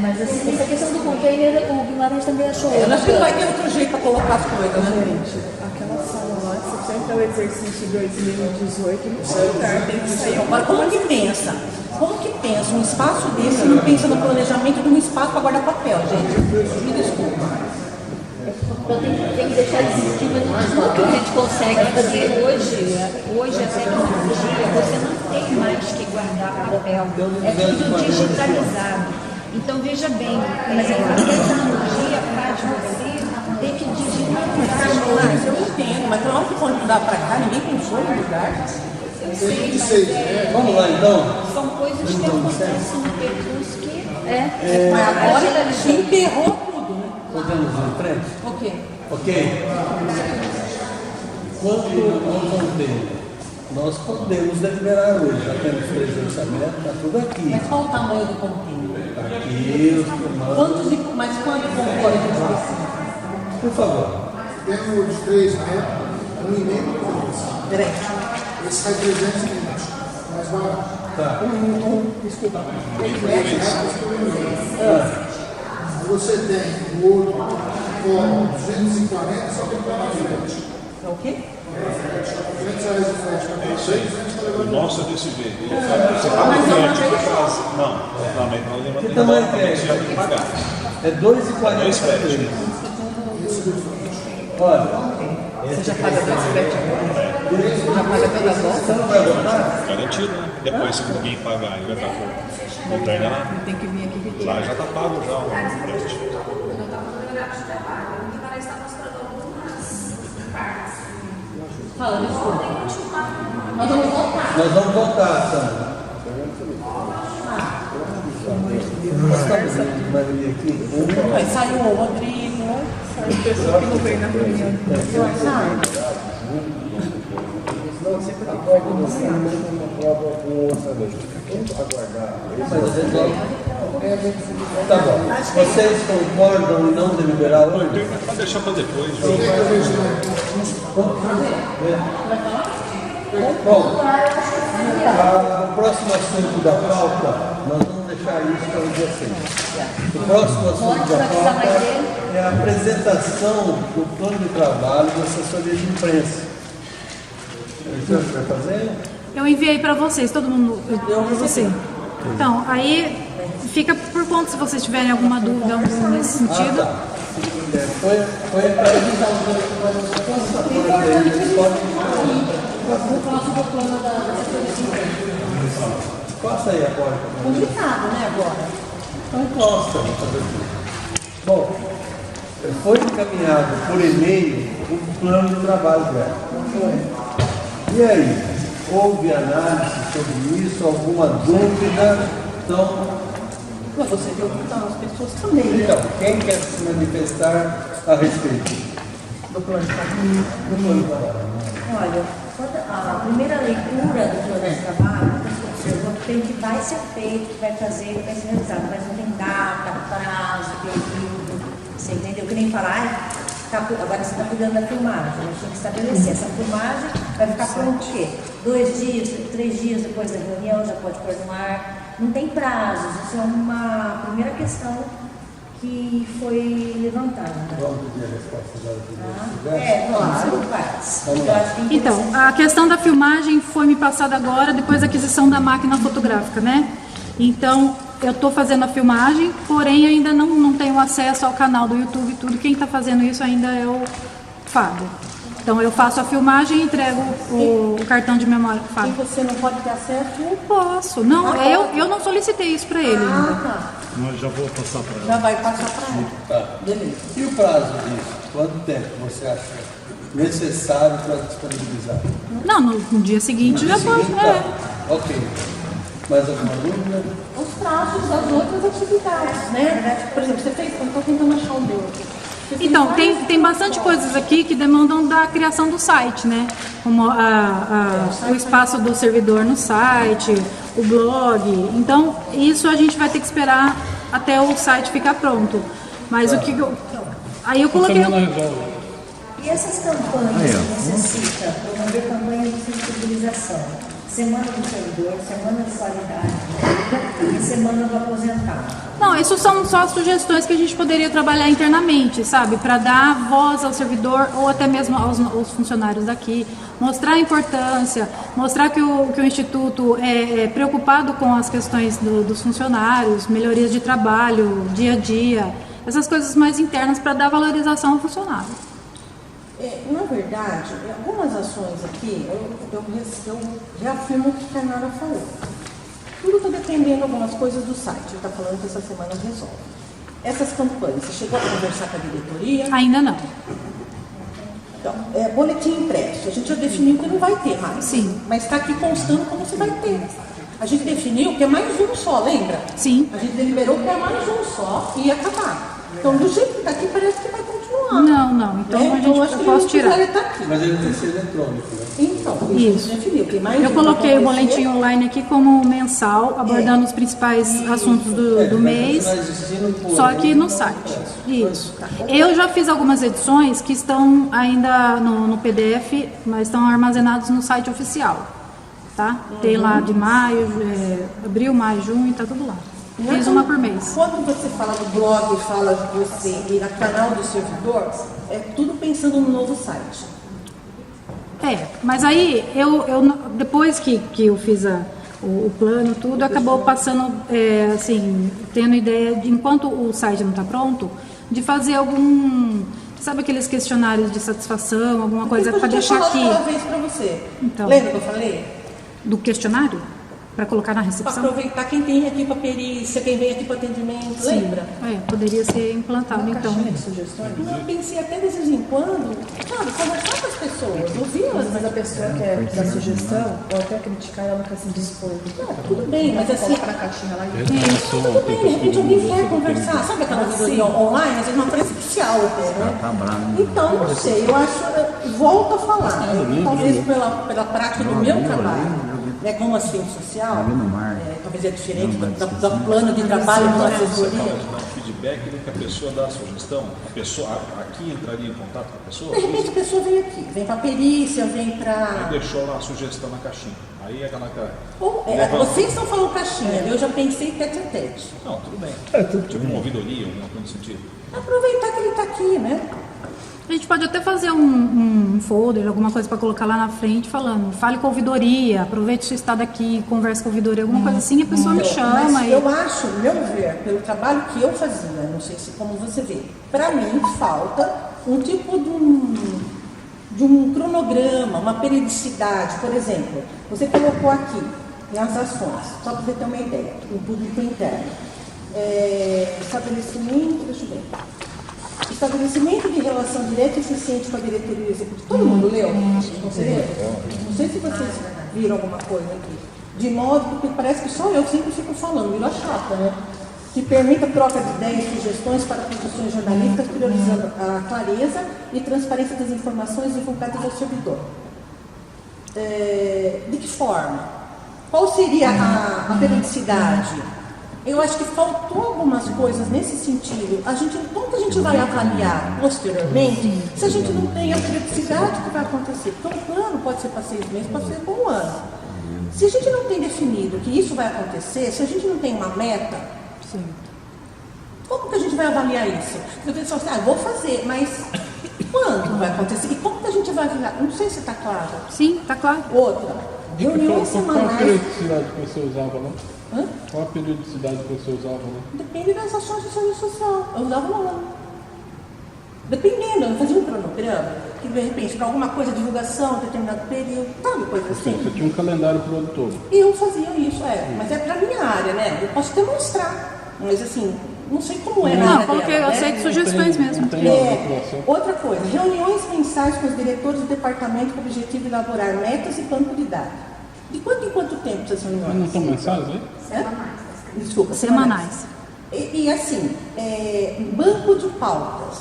Mas assim, essa questão do container, o Guimarães também achou. Eu acho que não vai ter outro jeito para colocar as coisas, né? Gente, aquela sala lá, se você entrar o exercício 2018, não sei lugar, tem que sair. Agora, como que pensa? Como que pensa um espaço desse e não pensa no planejamento de um espaço para guardar papel, gente? Me desculpa. Então tem que deixar de existir, mas tudo que a gente consegue fazer hoje a tecnologia, você não tem mais que guardar papel, é tudo digitalizado. Então veja bem, mas a tecnologia faz você ter que digitalizar. Mas eu entendo, mas na hora que quando dá para cá, ninguém pensou no lugar. Eu sei, mas Vamos lá então. são coisas que acontecem no percurso que Mas agora se enterrou tudo, né? Podemos ir em frente? Ok. Ok. Quanto ao container? Nós podemos deliberar hoje. Já temos 3 orçamentos, está tudo aqui. Mas qual o tamanho do container? Aqui, os comandos. Mas quanto concorre de específico? Por favor. Temos de 3 metros, 1,5 por Peraí. Esse sai 320, mais barato. Tá. Desculpa. 3 metros por 1,5. Aí você tem o outro com 240, só tem que pagar frete. É o quê? R$200 de frete para você, 200 para levar. O nosso é desse jeito. Você paga o frete para casa. Não, mas nós levamos Que tamanho que é? você já tem que pagar. É 2,43. Olha, Você já paga toda a frete agora? Já paga toda a volta? você não vai voltar? Garantido, né? Depois, se ninguém pagar, ele vai estar com o container lá. Tem que vir aqui retirar. Lá já está pago já o frete. Fala, desculpa. Nós vamos voltar. Nós vamos voltar, Sandra. Vai vir aqui. Vai sair o Rodrigo. Saiu pessoa que não veio na reunião. Mas resolve. Tá bom. Vocês concordam em não deliberar hoje? Pode deixar para depois. Bom, o próximo assunto da pauta, nós vamos deixar isso para o dia 6. O próximo assunto da pauta é a apresentação do plano de trabalho da assessoria de imprensa. O que você vai fazer? Eu enviei para vocês, todo mundo deu para você. Então, aí fica por conta se vocês tiverem alguma dúvida algum nesse sentido. Tá. Foi para evitar os passa aí a porta. Complicado, né, agora? Não encosta. Bom, foi encaminhado por e-mail o plano de trabalho dela. E aí, houve análise sobre isso, alguma dúvida? Então, você deu as pessoas também. Então, quem quer se manifestar a respeito do plano de trabalho? Olha, a primeira leitura do plano de trabalho, você observou que vai ser feito, que vai fazer, que vai ser realizado, mas não tem data, prazo, período, você entendeu? Que nem falar, agora você está cuidando da filmagem, a gente tem que estabelecer. Essa filmagem vai ficar pronta o quê? 2 dias, 3 dias depois da reunião, já pode pôr no ar. Não tem prazos, isso é uma primeira questão que foi levantada. Vamos pedir a resposta claro, faz. Então, a questão da filmagem foi me passada agora, depois da aquisição da máquina fotográfica, né? Então, eu estou fazendo a filmagem, porém ainda não tenho acesso ao canal do YouTube e tudo. Quem está fazendo isso ainda é o Fábio. Então, eu faço a filmagem e entrego o cartão de memória para o Fábio. E você não pode ter acesso? Eu posso. Não, eu não solicitei isso para ele ainda. Tá. Não, já vou passar para ela. Já vai passar para ela. Tá. Beleza. E o prazo disso? Quanto tempo você acha necessário para disponibilizar? Não, no dia seguinte já pode. Tá. Ok. Mais alguma dúvida? Os prazos das outras atividades, né? Por exemplo, você fez, eu estou tentando achar o meu. Então, tem bastante coisas aqui que demandam da criação do site, né? Como o espaço do servidor no site, o blog. Então, isso a gente vai ter que esperar até o site ficar pronto. Mas o que eu... Aí eu coloquei... E essas campanhas que necessita promover campanhas de sensibilização? Semana do servidor, semana de qualidade e semana do aposentado. Não, isso são só sugestões que a gente poderia trabalhar internamente, sabe? Para dar voz ao servidor ou até mesmo aos funcionários daqui, mostrar a importância, mostrar que o Instituto é preocupado com as questões dos funcionários, melhorias de trabalho, dia a dia, essas coisas mais internas para dar valorização ao funcionário. Na verdade, algumas ações aqui, eu reafirmo o que a Nara falou. Tudo está dependendo de algumas coisas do site. Ele está falando que essa semana resolve. Essas campanhas, você chegou a conversar com a diretoria? Ainda não. Então, boletim impresso. A gente já definiu que não vai ter mais. Sim. Mas está aqui constando como você vai ter. A gente definiu que é mais um só, lembra? Sim. A gente deliberou que é mais um só e ia acabar. Então, do jeito que está aqui, parece que vai continuar. Não. Então, eu posso tirar. Mas ele tem que ser eletrônico, né? Então, isso. Definiu que mais eu coloquei o boletim online aqui como mensal, abordando os principais assuntos do mês, só que no site. Isso. Eu já fiz algumas edições que estão ainda no PDF, mas estão armazenados no site oficial. Tá? Tem lá de maio, abril, maio, junho, tá tudo lá. Fiz uma por mês. Quando você fala do blog, fala de você e no canal do servidor, é tudo pensando no novo site. Mas aí, depois que eu fiz o plano, tudo, acabou passando, assim, tendo ideia de, enquanto o site não está pronto, de fazer algum, sabe aqueles questionários de satisfação, alguma coisa para deixar aqui. Eu vez para você. Então, lembra que eu falei? Do questionário? Para colocar na recepção? Para aproveitar quem tem aqui para perícia, quem vem aqui para atendimento, sim, lembra? Poderia ser implantado, então. De sugestões? Eu pensei até de vez em quando, sabe, conversar com as pessoas, ouvi-las. Mas a pessoa quer dar sugestão ou até criticar, ela nunca se dispõe. Tudo bem, mas assim... Coloca na caixinha lá e... Tudo bem, de repente alguém quer conversar. Sabe aquela vida online? Às vezes uma presencial até, né? Tá bravo. Então, não sei, eu acho... Volto a falar, talvez pela prática do meu trabalho. né, como assistente social, Ali no mar. talvez é diferente Não, do plano de trabalho de uma assessoria. Feedback do que a pessoa dá a sugestão, a pessoa aqui entraria em contato com a pessoa? De repente a pessoa vem aqui, vem para a perícia, vem Aí para... deixou lá a sugestão na caixinha. Aí é aquela cara. Vocês estão falando caixinha, eu já pensei tete a tete. Não, tudo bem. Tipo uma ouvidoria, alguma coisa nesse sentido. Aproveitar que ele está aqui, né? A gente pode até fazer um folder, alguma coisa para colocar lá na frente, falando, fale com a ouvidoria, aproveite o seu estado aqui, converse com a ouvidoria, alguma coisa assim, a pessoa me chama. Mas eu acho, meu ver, pelo trabalho que eu fazia, não sei se como você vê, para mim falta um tipo de um cronograma, uma periodicidade. Por exemplo, você colocou aqui nas ações, só para você ter uma ideia, o público interno. Estabelecimento, deixa eu ver. Estabelecimento de relação direta e eficiente com a diretoria executiva. Todo mundo leu? Não sei se vocês viram alguma coisa aqui. De modo, porque parece que só eu sempre fico falando, vira chata, né? Que permita troca de ideias e sugestões para produções jornalísticas, priorizando a clareza e transparência das informações divulgadas ao servidor. De que forma? Qual seria a periodicidade? Eu acho que faltou algumas coisas nesse sentido. Como que a gente vai avaliar posteriormente se a gente não tem a periodicidade que vai acontecer? Porque um plano pode ser para 6 meses, pode ser para 1 ano. Se a gente não tem definido que isso vai acontecer, se a gente não tem uma meta, como que a gente vai avaliar isso? Eu penso assim, vou fazer, mas quando vai acontecer? E como que a gente vai avaliar? Não sei se está claro. Sim, está claro. Outra, reuniões semanais. Qual a periodicidade que você usava lá? Hã? Qual a periodicidade que você usava lá? Depende das ações de serviço social. Eu usava no ano. Dependendo, eu fazia um cronograma, que de repente, para alguma coisa, divulgação, determinado período, sabe, coisa assim. Você tinha um calendário para o ano todo. Eu fazia isso, mas é para a minha área, né? Eu posso até mostrar, mas assim, não sei como é na área porque dela, eu né? sei de sugestões mesmo. Outra coisa, reuniões mensais com os diretores do departamento com o objetivo de elaborar metas e banco de dados. De quanto em quanto tempo essas reuniões? Mas não são mensais, hein? Desculpa. Semanais. E assim, banco de pautas.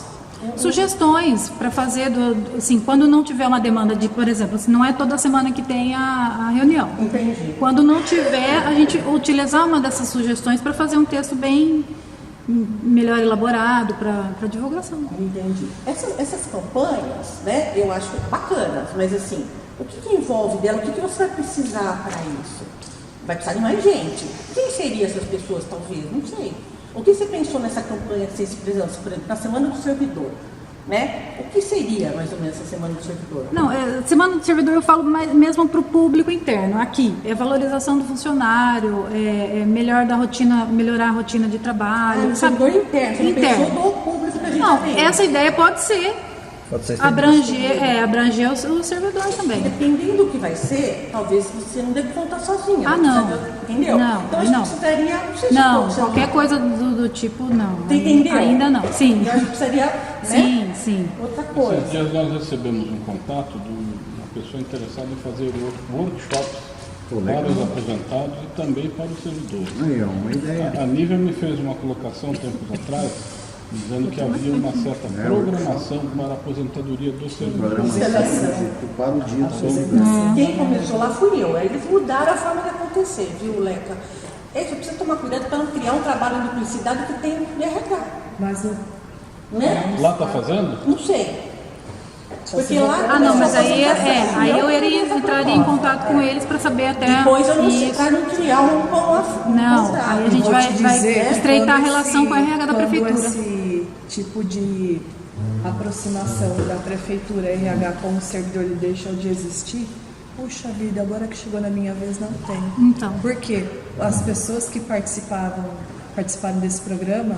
Sugestões para fazer, assim, quando não tiver uma demanda de, por exemplo, se não é toda semana que tem a reunião. Entendi. Quando não tiver, a gente utilizar uma dessas sugestões para fazer um texto bem melhor elaborado para divulgação. Entendi. Essas campanhas, né, eu acho bacanas, mas assim, o que envolve dela? O que você vai precisar para isso? Vai precisar de mais gente. Quem seriam essas pessoas, talvez? Não sei. O que você pensou nessa campanha de sensibilização, por exemplo, na Semana do Servidor? Né? O que seria, mais ou menos, essa Semana do Servidor? Não, Semana do Servidor eu falo mesmo para o público interno. Aqui, valorização do funcionário, melhorar a rotina de trabalho. O servidor interno, você não pensou no público que a gente tem. Essa ideia pode ser abranger o servidor também. Dependendo do que vai ser, talvez você não deve contar sozinha. Não. Entendeu? Não, então a gente precisaria... Não, qualquer coisa do tipo, não. Você entendeu? Ainda não, sim. E a gente precisaria... Sim. Outra coisa. Esses dias nós recebemos um contato de uma pessoa interessada em fazer workshops para os aposentados e também para os servidores. Aí, uma ideia. A Nívia me fez uma colocação tempos atrás, dizendo que havia uma certa programação para a aposentadoria do servidor. Para o dia do servidor. Quem começou lá fui eu. Aí eles mudaram a forma de acontecer, viu, Leca? Você precisa tomar cuidado para não criar um trabalho de duplicidade que tem de RH. Mas né? Lá está fazendo? Não sei. Porque lá... mas aí eu entraria em contato com eles para saber até... Depois eu não sei, para não criar Não, aí a gente vai estreitar a relação com a RH da prefeitura. Esse tipo de aproximação da prefeitura RH com o servidor ele deixou de existir, puxa vida, agora que chegou na minha vez não tem. Então. Porque as pessoas que participaram desse programa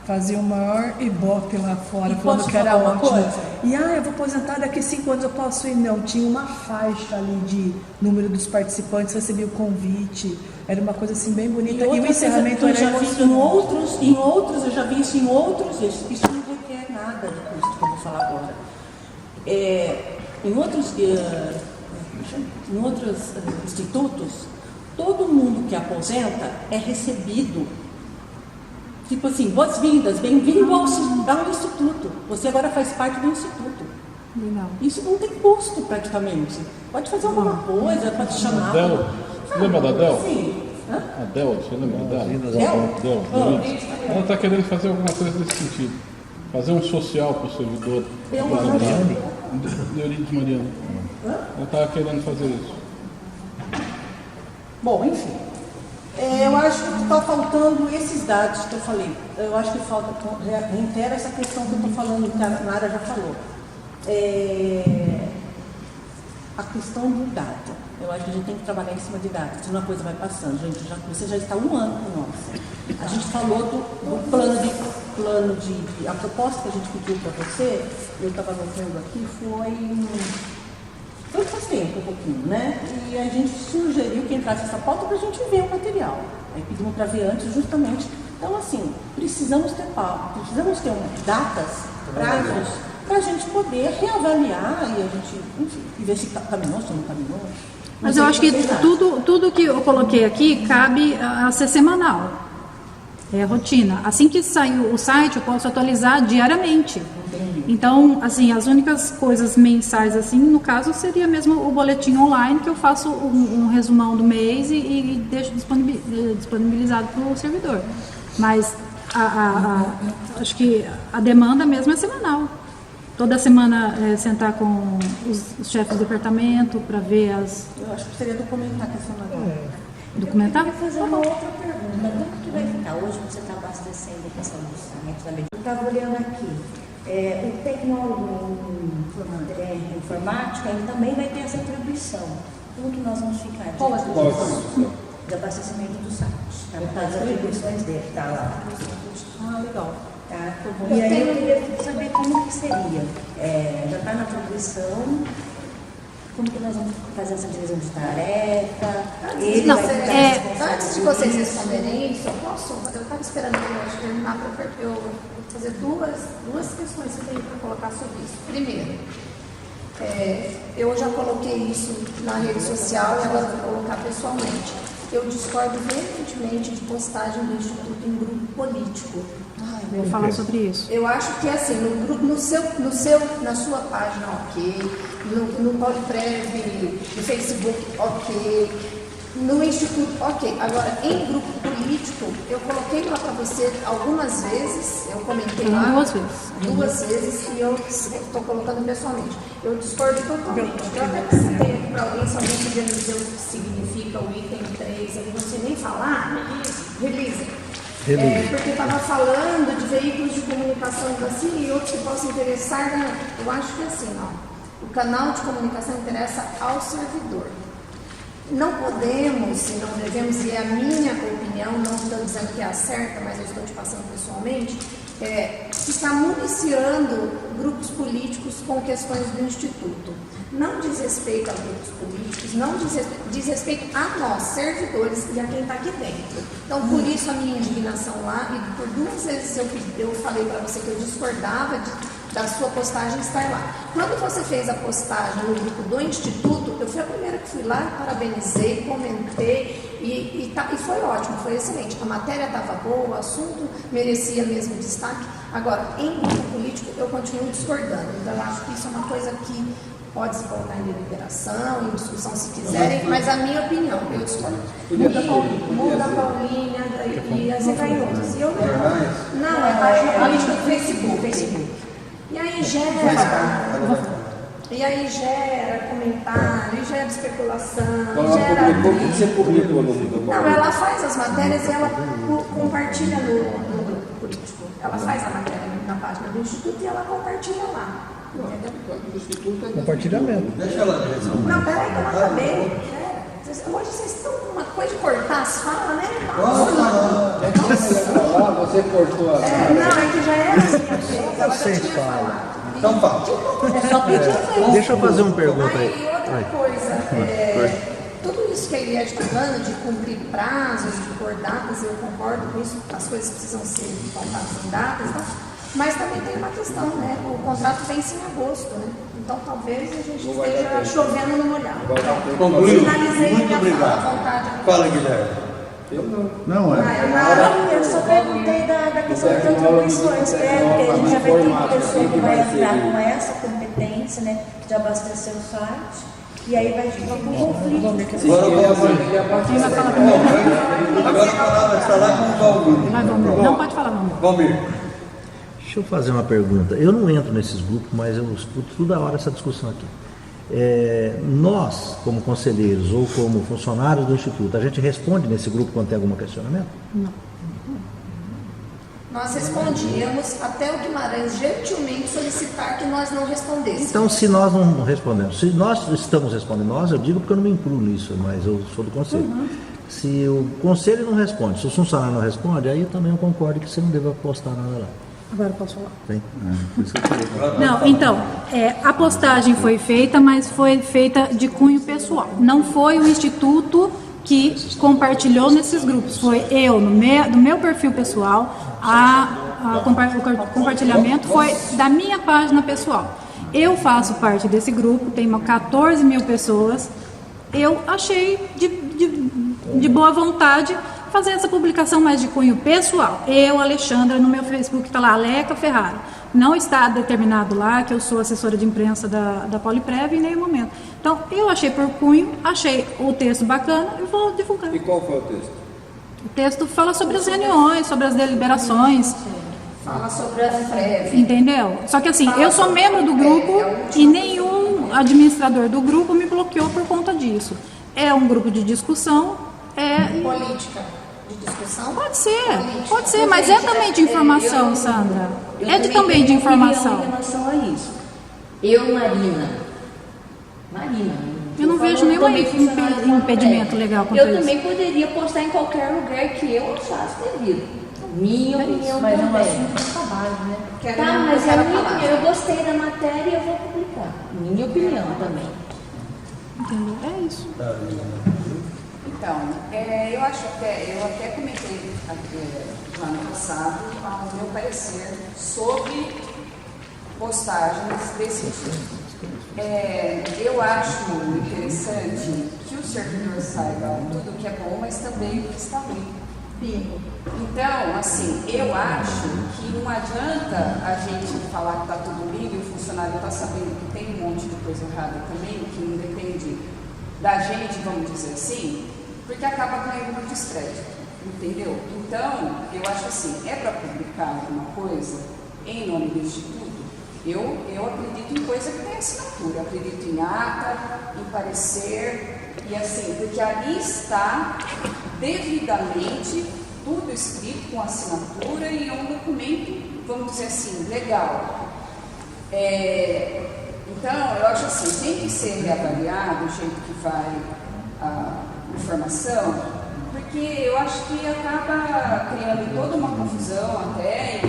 faziam o maior ibope lá fora, falando que era ótimo. E eu vou aposentar, daqui 5 anos eu posso ir. Não, tinha uma faixa ali de número dos participantes, recebia o convite, era uma coisa assim bem bonita. E o encerramento era emocionante. Em outros, eu já vi isso em outros, isso não requer nada de custo, que eu vou falar agora. Em outros institutos, todo mundo que aposenta é recebido. Tipo assim, boas-vindas, bem-vindo ao instituto. Você agora faz parte do instituto. Legal. Isso não tem custo praticamente. Pode fazer alguma coisa, pode chamar. Lembra da Del? Sim. A Del, você lembra dela? Del? Ela está querendo fazer alguma coisa nesse sentido. Fazer um social para o servidor. Leurides Mariano. Ela estava querendo fazer isso. Bom, enfim. Eu acho que está faltando esses dados que eu falei. Eu acho que falta, reitera essa questão que eu estou falando, que a Nara já falou. A questão do data. Eu acho que a gente tem que trabalhar em cima de dados. Uma coisa vai passando. Você já está 1 ano com nós. A gente falou do plano de. A proposta que a gente pediu para você, eu estava anotando aqui, foi faz tempo, um pouquinho, né? E a gente sugeriu que entrasse essa pauta para a gente ver o material. Aí pedimos para ver antes, justamente. Então, assim, precisamos ter datas, prazos, para a gente poder reavaliar e a gente, enfim, e ver se caminhou, se não caminhou. Mas eu acho que tudo que eu coloquei aqui cabe a ser semanal. É a rotina. Assim que sair o site, eu posso atualizar diariamente. Então, assim, as únicas coisas mensais, assim, no caso, seria mesmo o boletim online, que eu faço um resumão do mês e deixo disponibilizado para o servidor. Mas acho que a demanda mesmo é semanal. Toda semana sentar com os chefes de departamento para ver as... Eu acho que seria documentar a questão agora. Documentar? Eu queria fazer uma outra pergunta. Como que vai ficar? Hoje você está abastecendo a questão do site também. Eu estava olhando aqui. O tecnólogo em informática ele também vai ter essa atribuição. Como que nós vamos ficar? Qual a atribuição? Do abastecimento do site. As atribuições dele, está lá. Legal. Tá, e aí eu queria saber como que seria. Já está na atribuição. Como que nós vamos fazer essa divisão de tarefa? Antes de vocês responderem isso, eu estava esperando eu terminar para eu fazer duas questões que eu tenho para colocar sobre isso. Primeiro, eu já coloquei isso na rede social e agora vou colocar pessoalmente. Eu discordo veementemente de postagem do Instituto em grupo político. Vou falar sobre isso. Eu acho que assim, na sua página, ok, no Poliprev, no Facebook, ok, no Instituto, ok. Agora, em grupo político, eu coloquei lá para você algumas vezes, eu comentei lá. Duas vezes e eu estou colocando pessoalmente. Eu discordo totalmente. Eu até perguntei aqui para alguém, se alguém podia me dizer o que significa o item 3, eu não sei nem falar. Release. Porque estava falando de veículos de comunicação e outros que possam interessar. Eu acho que assim, o canal de comunicação interessa ao servidor. Não podemos, e não devemos, e é a minha opinião, não estou dizendo que é a certa, mas eu estou te passando pessoalmente, ficar municiando grupos políticos com questões do Instituto. Não diz respeito a grupos políticos, não diz respeito a nós, servidores, e a quem está aqui dentro. Então, por isso a minha indignação lá, e por 2 vezes eu falei para você que eu discordava da sua postagem estar lá. Quando você fez a postagem no grupo do Instituto, eu fui a primeira que fui lá, parabenizei, comentei, e foi ótimo, foi excelente. A matéria estava boa, o assunto merecia mesmo destaque. Agora, em grupo político, eu continuo discordando. Então, eu acho que isso é uma coisa que pode se colocar em deliberação, em discussão se quiserem, mas a minha opinião, eu discordo. Muda a Paulinha e as outras. Não, é página política do Facebook. E aí gera comentário, e gera especulação, Você publicou no mundo? Não, ela faz as matérias e ela compartilha no grupo político. Ela faz a matéria na página do Instituto e ela compartilha lá. Entendeu? Compartilhamento. Deixa ela responder. Não, peraí que eu não acabei. Hoje vocês estão com uma coisa de cortar as falas, né? Você cortou a não, é que já era assim. Vocês falam. Então fala. É só pedir. Deixa eu fazer uma pergunta aí. E outra coisa, tudo isso que a Eliade está falando de cumprir prazos, de pôr datas, eu concordo com isso, as coisas precisam ser pautadas em datas, tá? Mas também tem uma questão, né? O contrato vence em agosto, né? Então talvez a gente esteja chovendo no molhado. Concluiu. Finalizei. Muito obrigado. Fala, Guilherme. Eu só perguntei da questão das atribuições, porque a gente já vai ter pessoa que vai entrar com essa competência, né, de abastecer o site. E aí vai ficar com conflito. Agora a palavra está lá com o Valmir. Não pode falar, Valmir. Valmir. Deixa eu fazer uma pergunta. Eu não entro nesses grupos, mas eu escuto toda hora essa discussão aqui. Nós, como conselheiros ou como funcionários do Instituto, a gente responde nesse grupo quando tem algum questionamento? Não. Nós respondíamos até o Guimarães gentilmente solicitar que nós não respondêssemos. Então, se nós não respondemos, se nós estamos respondendo, eu digo porque eu não me incluo nisso, mas eu sou do conselho. Se o conselho não responde, se o funcionário não responde, aí eu também concordo que você não deva postar nada lá. Agora eu posso falar? Tem? Não, então, a postagem foi feita, mas foi feita de cunho pessoal. Não foi o Instituto que compartilhou nesses grupos. Foi eu, no meu perfil pessoal, o compartilhamento foi da minha página pessoal. Eu faço parte desse grupo, tem 14 mil pessoas. Eu achei de boa vontade fazer essa publicação mais de cunho pessoal. Eu, Alexandra, no meu Facebook está lá, Aleca Ferrara. Não está determinado lá que eu sou assessora de imprensa da Poliprev em nenhum momento. Então, eu achei por cunho, achei o texto bacana e vou divulgar. E qual foi o texto? O texto fala sobre as reuniões, sobre as deliberações. Fala sobre as prévias. Entendeu? Só que assim, eu sou membro do grupo e nenhum administrador do grupo me bloqueou por conta disso. É um grupo de discussão. Política. Discussão? Pode ser, mas é também de informação, Sandra. Também de informação. Em relação a isso. Eu, Marina, eu não vejo nenhum impedimento legal quanto eu isso. também poderia postar em qualquer lugar que eu achasse devido. Minha opinião mas também. Mas é um assunto de trabalho, né? Mas é a minha opinião. Eu gostei da matéria e eu vou publicar. Minha opinião também. Entendeu? É isso. Então, eu até comentei no ano passado o meu parecer sobre postagens desse tipo. Eu acho interessante que o servidor saiba tudo que é bom, mas também o que está ruim. Então, assim, eu acho que não adianta a gente falar que está tudo lindo e o funcionário está sabendo que tem um monte de coisa errada também, que não depende da gente, vamos dizer assim, porque acaba ganhando muito descrédito, entendeu? Então, eu acho assim, para publicar alguma coisa em nome do Instituto, eu acredito em coisa que tem assinatura, eu acredito em ata, em parecer, e assim, porque ali está devidamente tudo escrito com assinatura e é um documento, vamos dizer assim, legal. Então, eu acho assim, tem que ser reavaliado o jeito que vai a informação, porque eu acho que acaba criando toda uma confusão até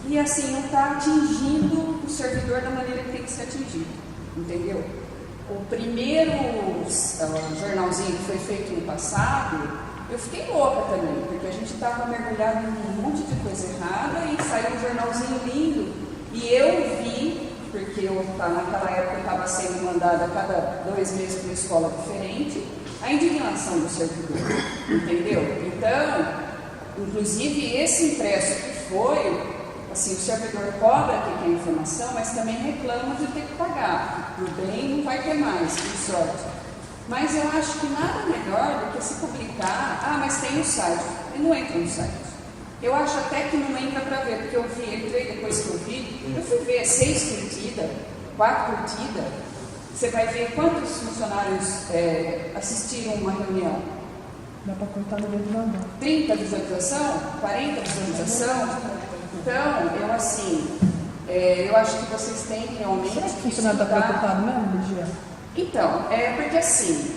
e assim, não está atingindo o servidor da maneira que tem que ser atingido, entendeu? O primeiro jornalzinho que foi feito no passado, eu fiquei louca também, porque a gente estava mergulhado em um monte de coisa errada e saiu um jornalzinho lindo. E eu vi, porque naquela época eu estava sendo mandada a cada 2 meses para uma escola diferente, a indignação do servidor, entendeu? Então, inclusive esse impresso que foi, assim, o servidor cobra que tem informação, mas também reclama de ter que pagar. Por bem, não vai ter mais, por sorte. Mas eu acho que nada melhor do que se publicar, mas tem o site. E não entra no site. Eu acho até que não entra para ver, porque entrei depois que eu fui ver 6 curtidas, 4 curtidas. Você vai ver quantos funcionários assistiram uma reunião. Dá para cortar no meio do andar. 30 visualização? 40 visualização? Então, eu acho que vocês têm realmente... Será que o funcionário está preocupado mesmo, Ligia? Então, porque assim,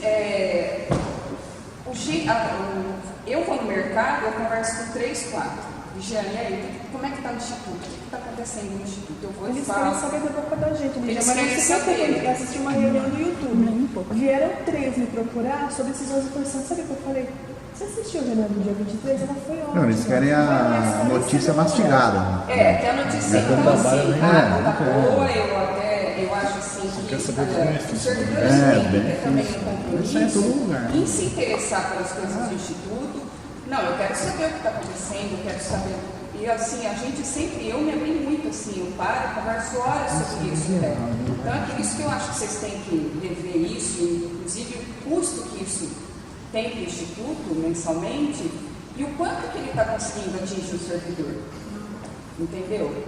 eu vou no mercado, eu converso com 3, 4. Ligiane, e aí, como é que está no Instituto? O que está acontecendo no Instituto? Eu vou e falo. Eles querem saber da boca da gente, Ligia, Eles mas querem você saber. tem assistir uma reunião no YouTube. Vieram 3 me procurar sobre esses 11%. Sabe o que eu falei? Você assistiu a reunião do dia 23? Ela foi ótima. Não, eles querem a notícia mastigada. Que a notícia então assim, boa, eu acho assim que os servidores têm que ter também um compromisso em se interessar pelas coisas do Instituto. Não, eu quero saber o que está acontecendo, eu quero saber E assim, a gente sempre, eu me abri muito assim, eu paro, converso horas sobre isso. Né? Então é por isso que eu acho que vocês têm que rever isso, inclusive o custo que isso tem para o Instituto mensalmente e o quanto que ele está conseguindo atingir o servidor. Entendeu?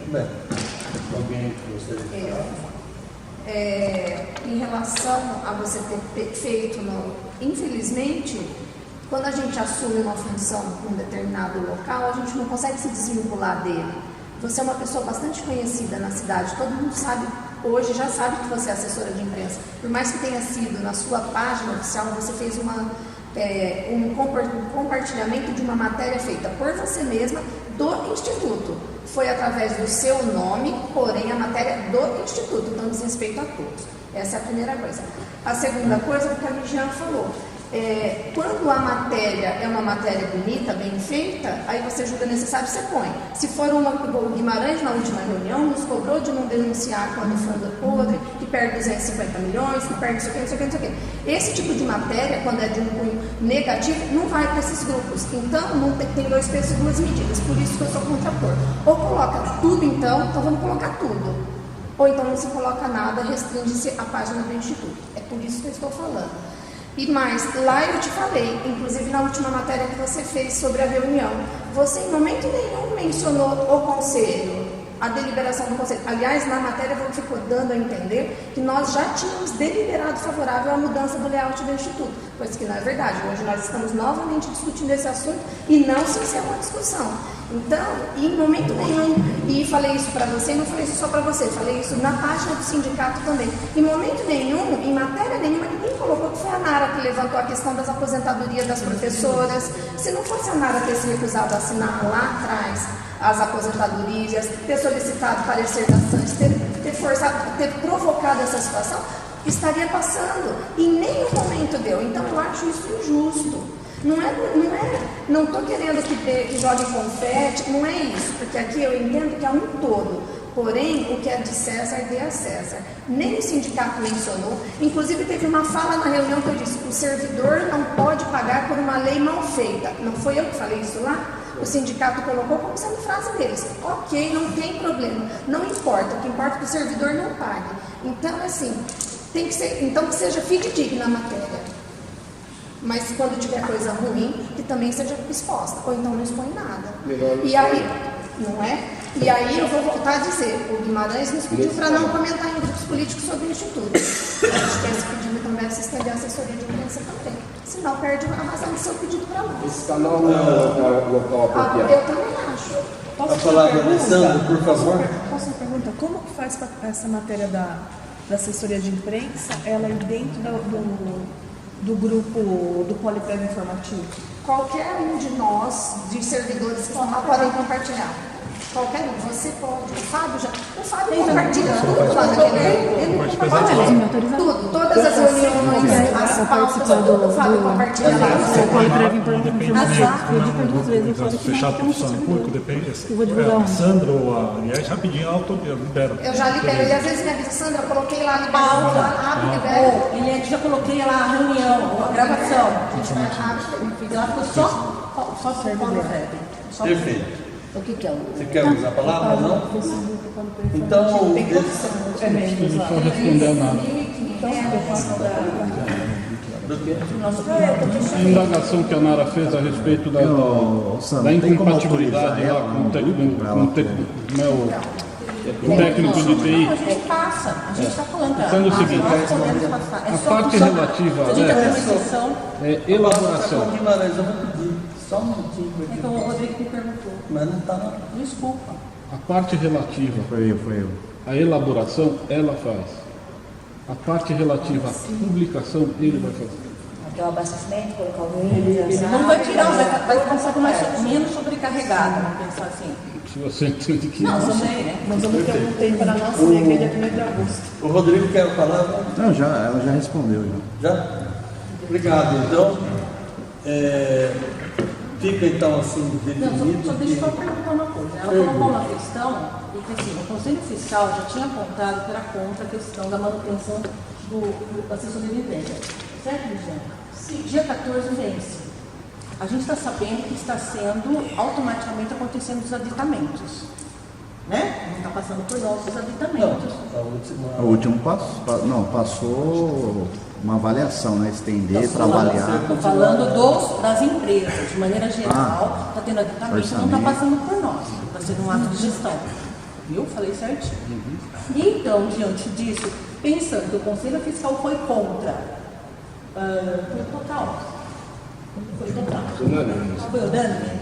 Bem, alguém gostaria de falar? Em relação a você ter feito, infelizmente, quando a gente assume uma função em um determinado local, a gente não consegue se desvincular dele. Você é uma pessoa bastante conhecida na cidade, todo mundo sabe, hoje já sabe que você é assessora de imprensa. Por mais que tenha sido na sua página oficial, você fez um compartilhamento de uma matéria feita por você mesma do Instituto. Foi através do seu nome, porém a matéria do Instituto, então diz respeito a todos. Essa é a primeira coisa. A segunda coisa, o que a Mijan falou, quando a matéria é uma matéria bonita, bem feita, aí você julga necessário, você põe. Se for o Guimarães, na última reunião, nos cobrou de não denunciar quando o fundo é podre, que perde 250 milhões, que perde não sei o que, não sei o que. Esse tipo de matéria, quando é de um cunho negativo, não vai para esses grupos. Então, não tem dois pesos e duas medidas. Por isso que eu sou contrapor. Ou coloca tudo, então vamos colocar tudo. Ou então não se coloca nada, restringe-se a página do Instituto. É por isso que eu estou falando. E mais, lá eu te falei, inclusive na última matéria que você fez sobre a reunião, você em momento nenhum mencionou o conselho, a deliberação do conselho. Aliás, na matéria você ficou dando a entender que nós já tínhamos deliberado favorável à mudança do layout do Instituto, coisa que não é verdade. Hoje nós estamos novamente discutindo esse assunto e não se encerrou a discussão. Então, em momento nenhum, e falei isso para você, não falei isso só para você, falei isso na página do sindicato também. Em momento nenhum, em matéria nenhuma, ninguém colocou que foi a Nara que levantou a questão das aposentadorias das professoras. Se não fosse a Nara ter se recusado a assinar lá atrás as aposentadorias, ter solicitado parecer da SANS, ter forçado, ter provocado essa situação, estaria passando. E em nenhum momento deu. Então, eu acho isso injusto. Não estou querendo que jogue confete, não é isso, porque aqui eu entendo que é um todo. Porém, o que é de César, dê a César. Nem o sindicato mencionou, inclusive teve uma fala na reunião que eu disse, o servidor não pode pagar por uma lei mal feita. Não foi eu que falei isso lá? O sindicato colocou como sendo frase deles. Ok, não tem problema, não importa, o que importa é que o servidor não pague. Então, assim, tem que ser, então que seja fidedigna a matéria. Mas quando tiver coisa ruim, que também seja exposta, ou então não expõe nada. E aí, não é? E aí eu vou voltar a dizer, o Guimarães nos pediu para não comentar em grupos políticos sobre o Instituto. A gente quer esse pedido, então deve se estender a assessoria de imprensa também. Senão perde a razão do seu pedido para nós. Esse canal não é o local apropriado. Eu também acho. Posso falar com a Alessandra, por favor? Posso uma pergunta? Como que faz essa matéria da assessoria de imprensa, ela é dentro do grupo do Poliprévio Informativo? Qualquer um de nós, de servidores que estão lá, podem compartilhar. Qualquer um, você pode. O Fábio compartilha tudo lá naquele. Ele compartilha tudo, todas as reuniões, as pautas, tudo o Fábio compartilha lá. Eu pedi duas vezes, eu falei que fechado para o funcionário público, depende. A Sandra ou a Aliás, rapidinho ela libera. Eu já libero, e às vezes me avisa, Sandra, eu coloquei lá, libero, lá, libero. Eliette, já coloquei lá a reunião, a gravação. A gente vai rápido, lá ficou só o Perfeito. O que é o... Você quer usar a palavra, não? Então, Só responder a nada. A indagação que a Nara fez a respeito da incompatibilidade lá com o técnico de TI. Passa, a gente está falando. Sendo o seguinte, a parte relativa a essa é elaboração. Guimarães, eu vou pedir só um minutinho. Então o Rodrigo me perguntou. Mas não está na... Desculpa. A parte relativa à elaboração, ela faz. A parte relativa à publicação, ele vai fazer. Até o abastecimento, colocar o Ele não vai tirar, vai começar com menos sobrecarregado, vamos pensar assim. Se você entende que não, isso. também, né? Nós vamos ter um tempo para a nossa igreja dia 1º de agosto. O Rodrigo quer falar? Não, ela já respondeu. Já? Obrigado. Então, fica então assim definido. Só deixa eu perguntar uma coisa. Ela colocou uma questão, e que assim, o Conselho Fiscal já tinha apontado que era contra a questão da manutenção do assessoria de imprensa. Certo, Luciano? Sim. Dia 14 vence. A gente está sabendo que está sendo automaticamente acontecendo os aditamentos. Né? Não está passando por nós os aditamentos. O último passou uma avaliação, né? Estender, trabalhar. Estou falando das empresas, de maneira geral, está tendo aditamento, não está passando por nós, está sendo um ato de gestão. Viu? Falei certinho. Então, diante disso, pensando que o Conselho Fiscal foi contra, foi total. Foi total. Foi unânime?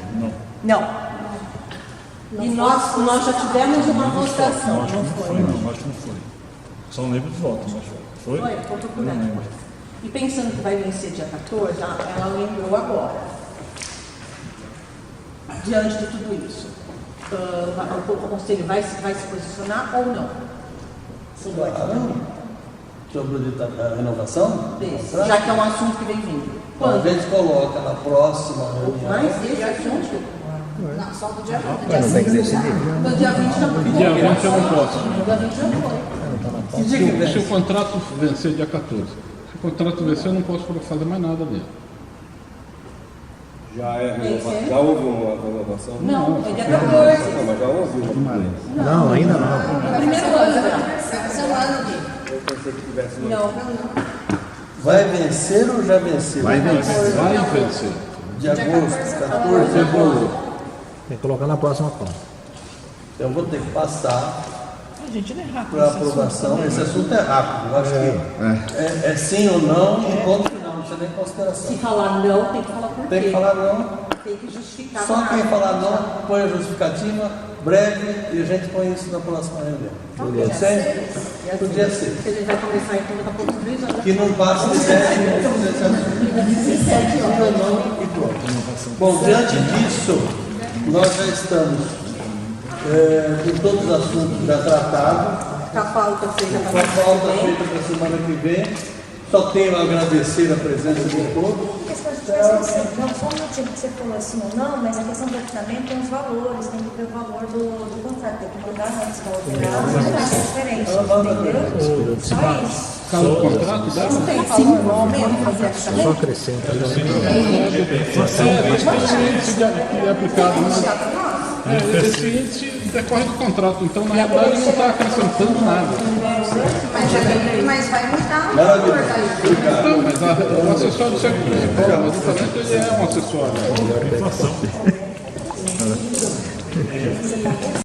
Não. E nós já tivemos uma votação. Acho que não foi. Só não lembro do voto, mas foi. Foi, vou procurar depois. E pensando que vai vencer dia 14, ela lembrou agora. Diante de tudo isso, o Conselho vai se posicionar ou não? Sobre a renovação? Já que é um assunto que vem vindo. Quando a gente coloca na próxima reunião. Mas esse assunto? Não, só do dia 20. Não tem que decidir. Do dia 20 já foi. Dia 20 eu não posso. Do dia 20 já foi. Se o contrato vencer dia 14, se o contrato vencer, eu não posso fazer mais nada dele. Já houve uma renovação? Não, é dia 14. Não, mas já houve uma. Não, ainda não. É o primeiro ano. Seu ano de. Eu pensei que tivesse. Não. Vai vencer ou já venceu? Vai vencer. Vai vencer. De agosto, 14 de agosto. Tem que colocar na próxima pauta. Eu vou ter que passar para aprovação. Esse assunto é rápido. Eu acho que é sim ou não, e ponto final, não precisa nem consideração. Se falar não, tem que falar por quê. Tem que falar não. Tem que justificar. Só quem falar não, põe a justificativa, breve, e a gente põe isso na próxima reunião. Pode ser? Podia ser. A gente vai começar então daqui a pouco 3 horas. Que não passe de 7 e pronto. Bom, diante disso, nós já estamos com todos os assuntos já tratados. Com a pauta feita para a semana que vem. Só tenho a agradecer a presença de todos. Não só o motivo que você falou assim ou não, mas a questão do orçamento tem os valores, tem que ver o valor do contrato, tem que mudar antes para alterar, vai ser diferente, entendeu? Só isso. Caso o contrato dela? Não tem sim, só acrescenta. Mas tem índice que é aplicado. Esse índice decorre do contrato, então na verdade não está acrescentando nada. Mas vai mudar o valor Não, mas o acessório do século principal, mas o talento ele é um acessório. Inflação.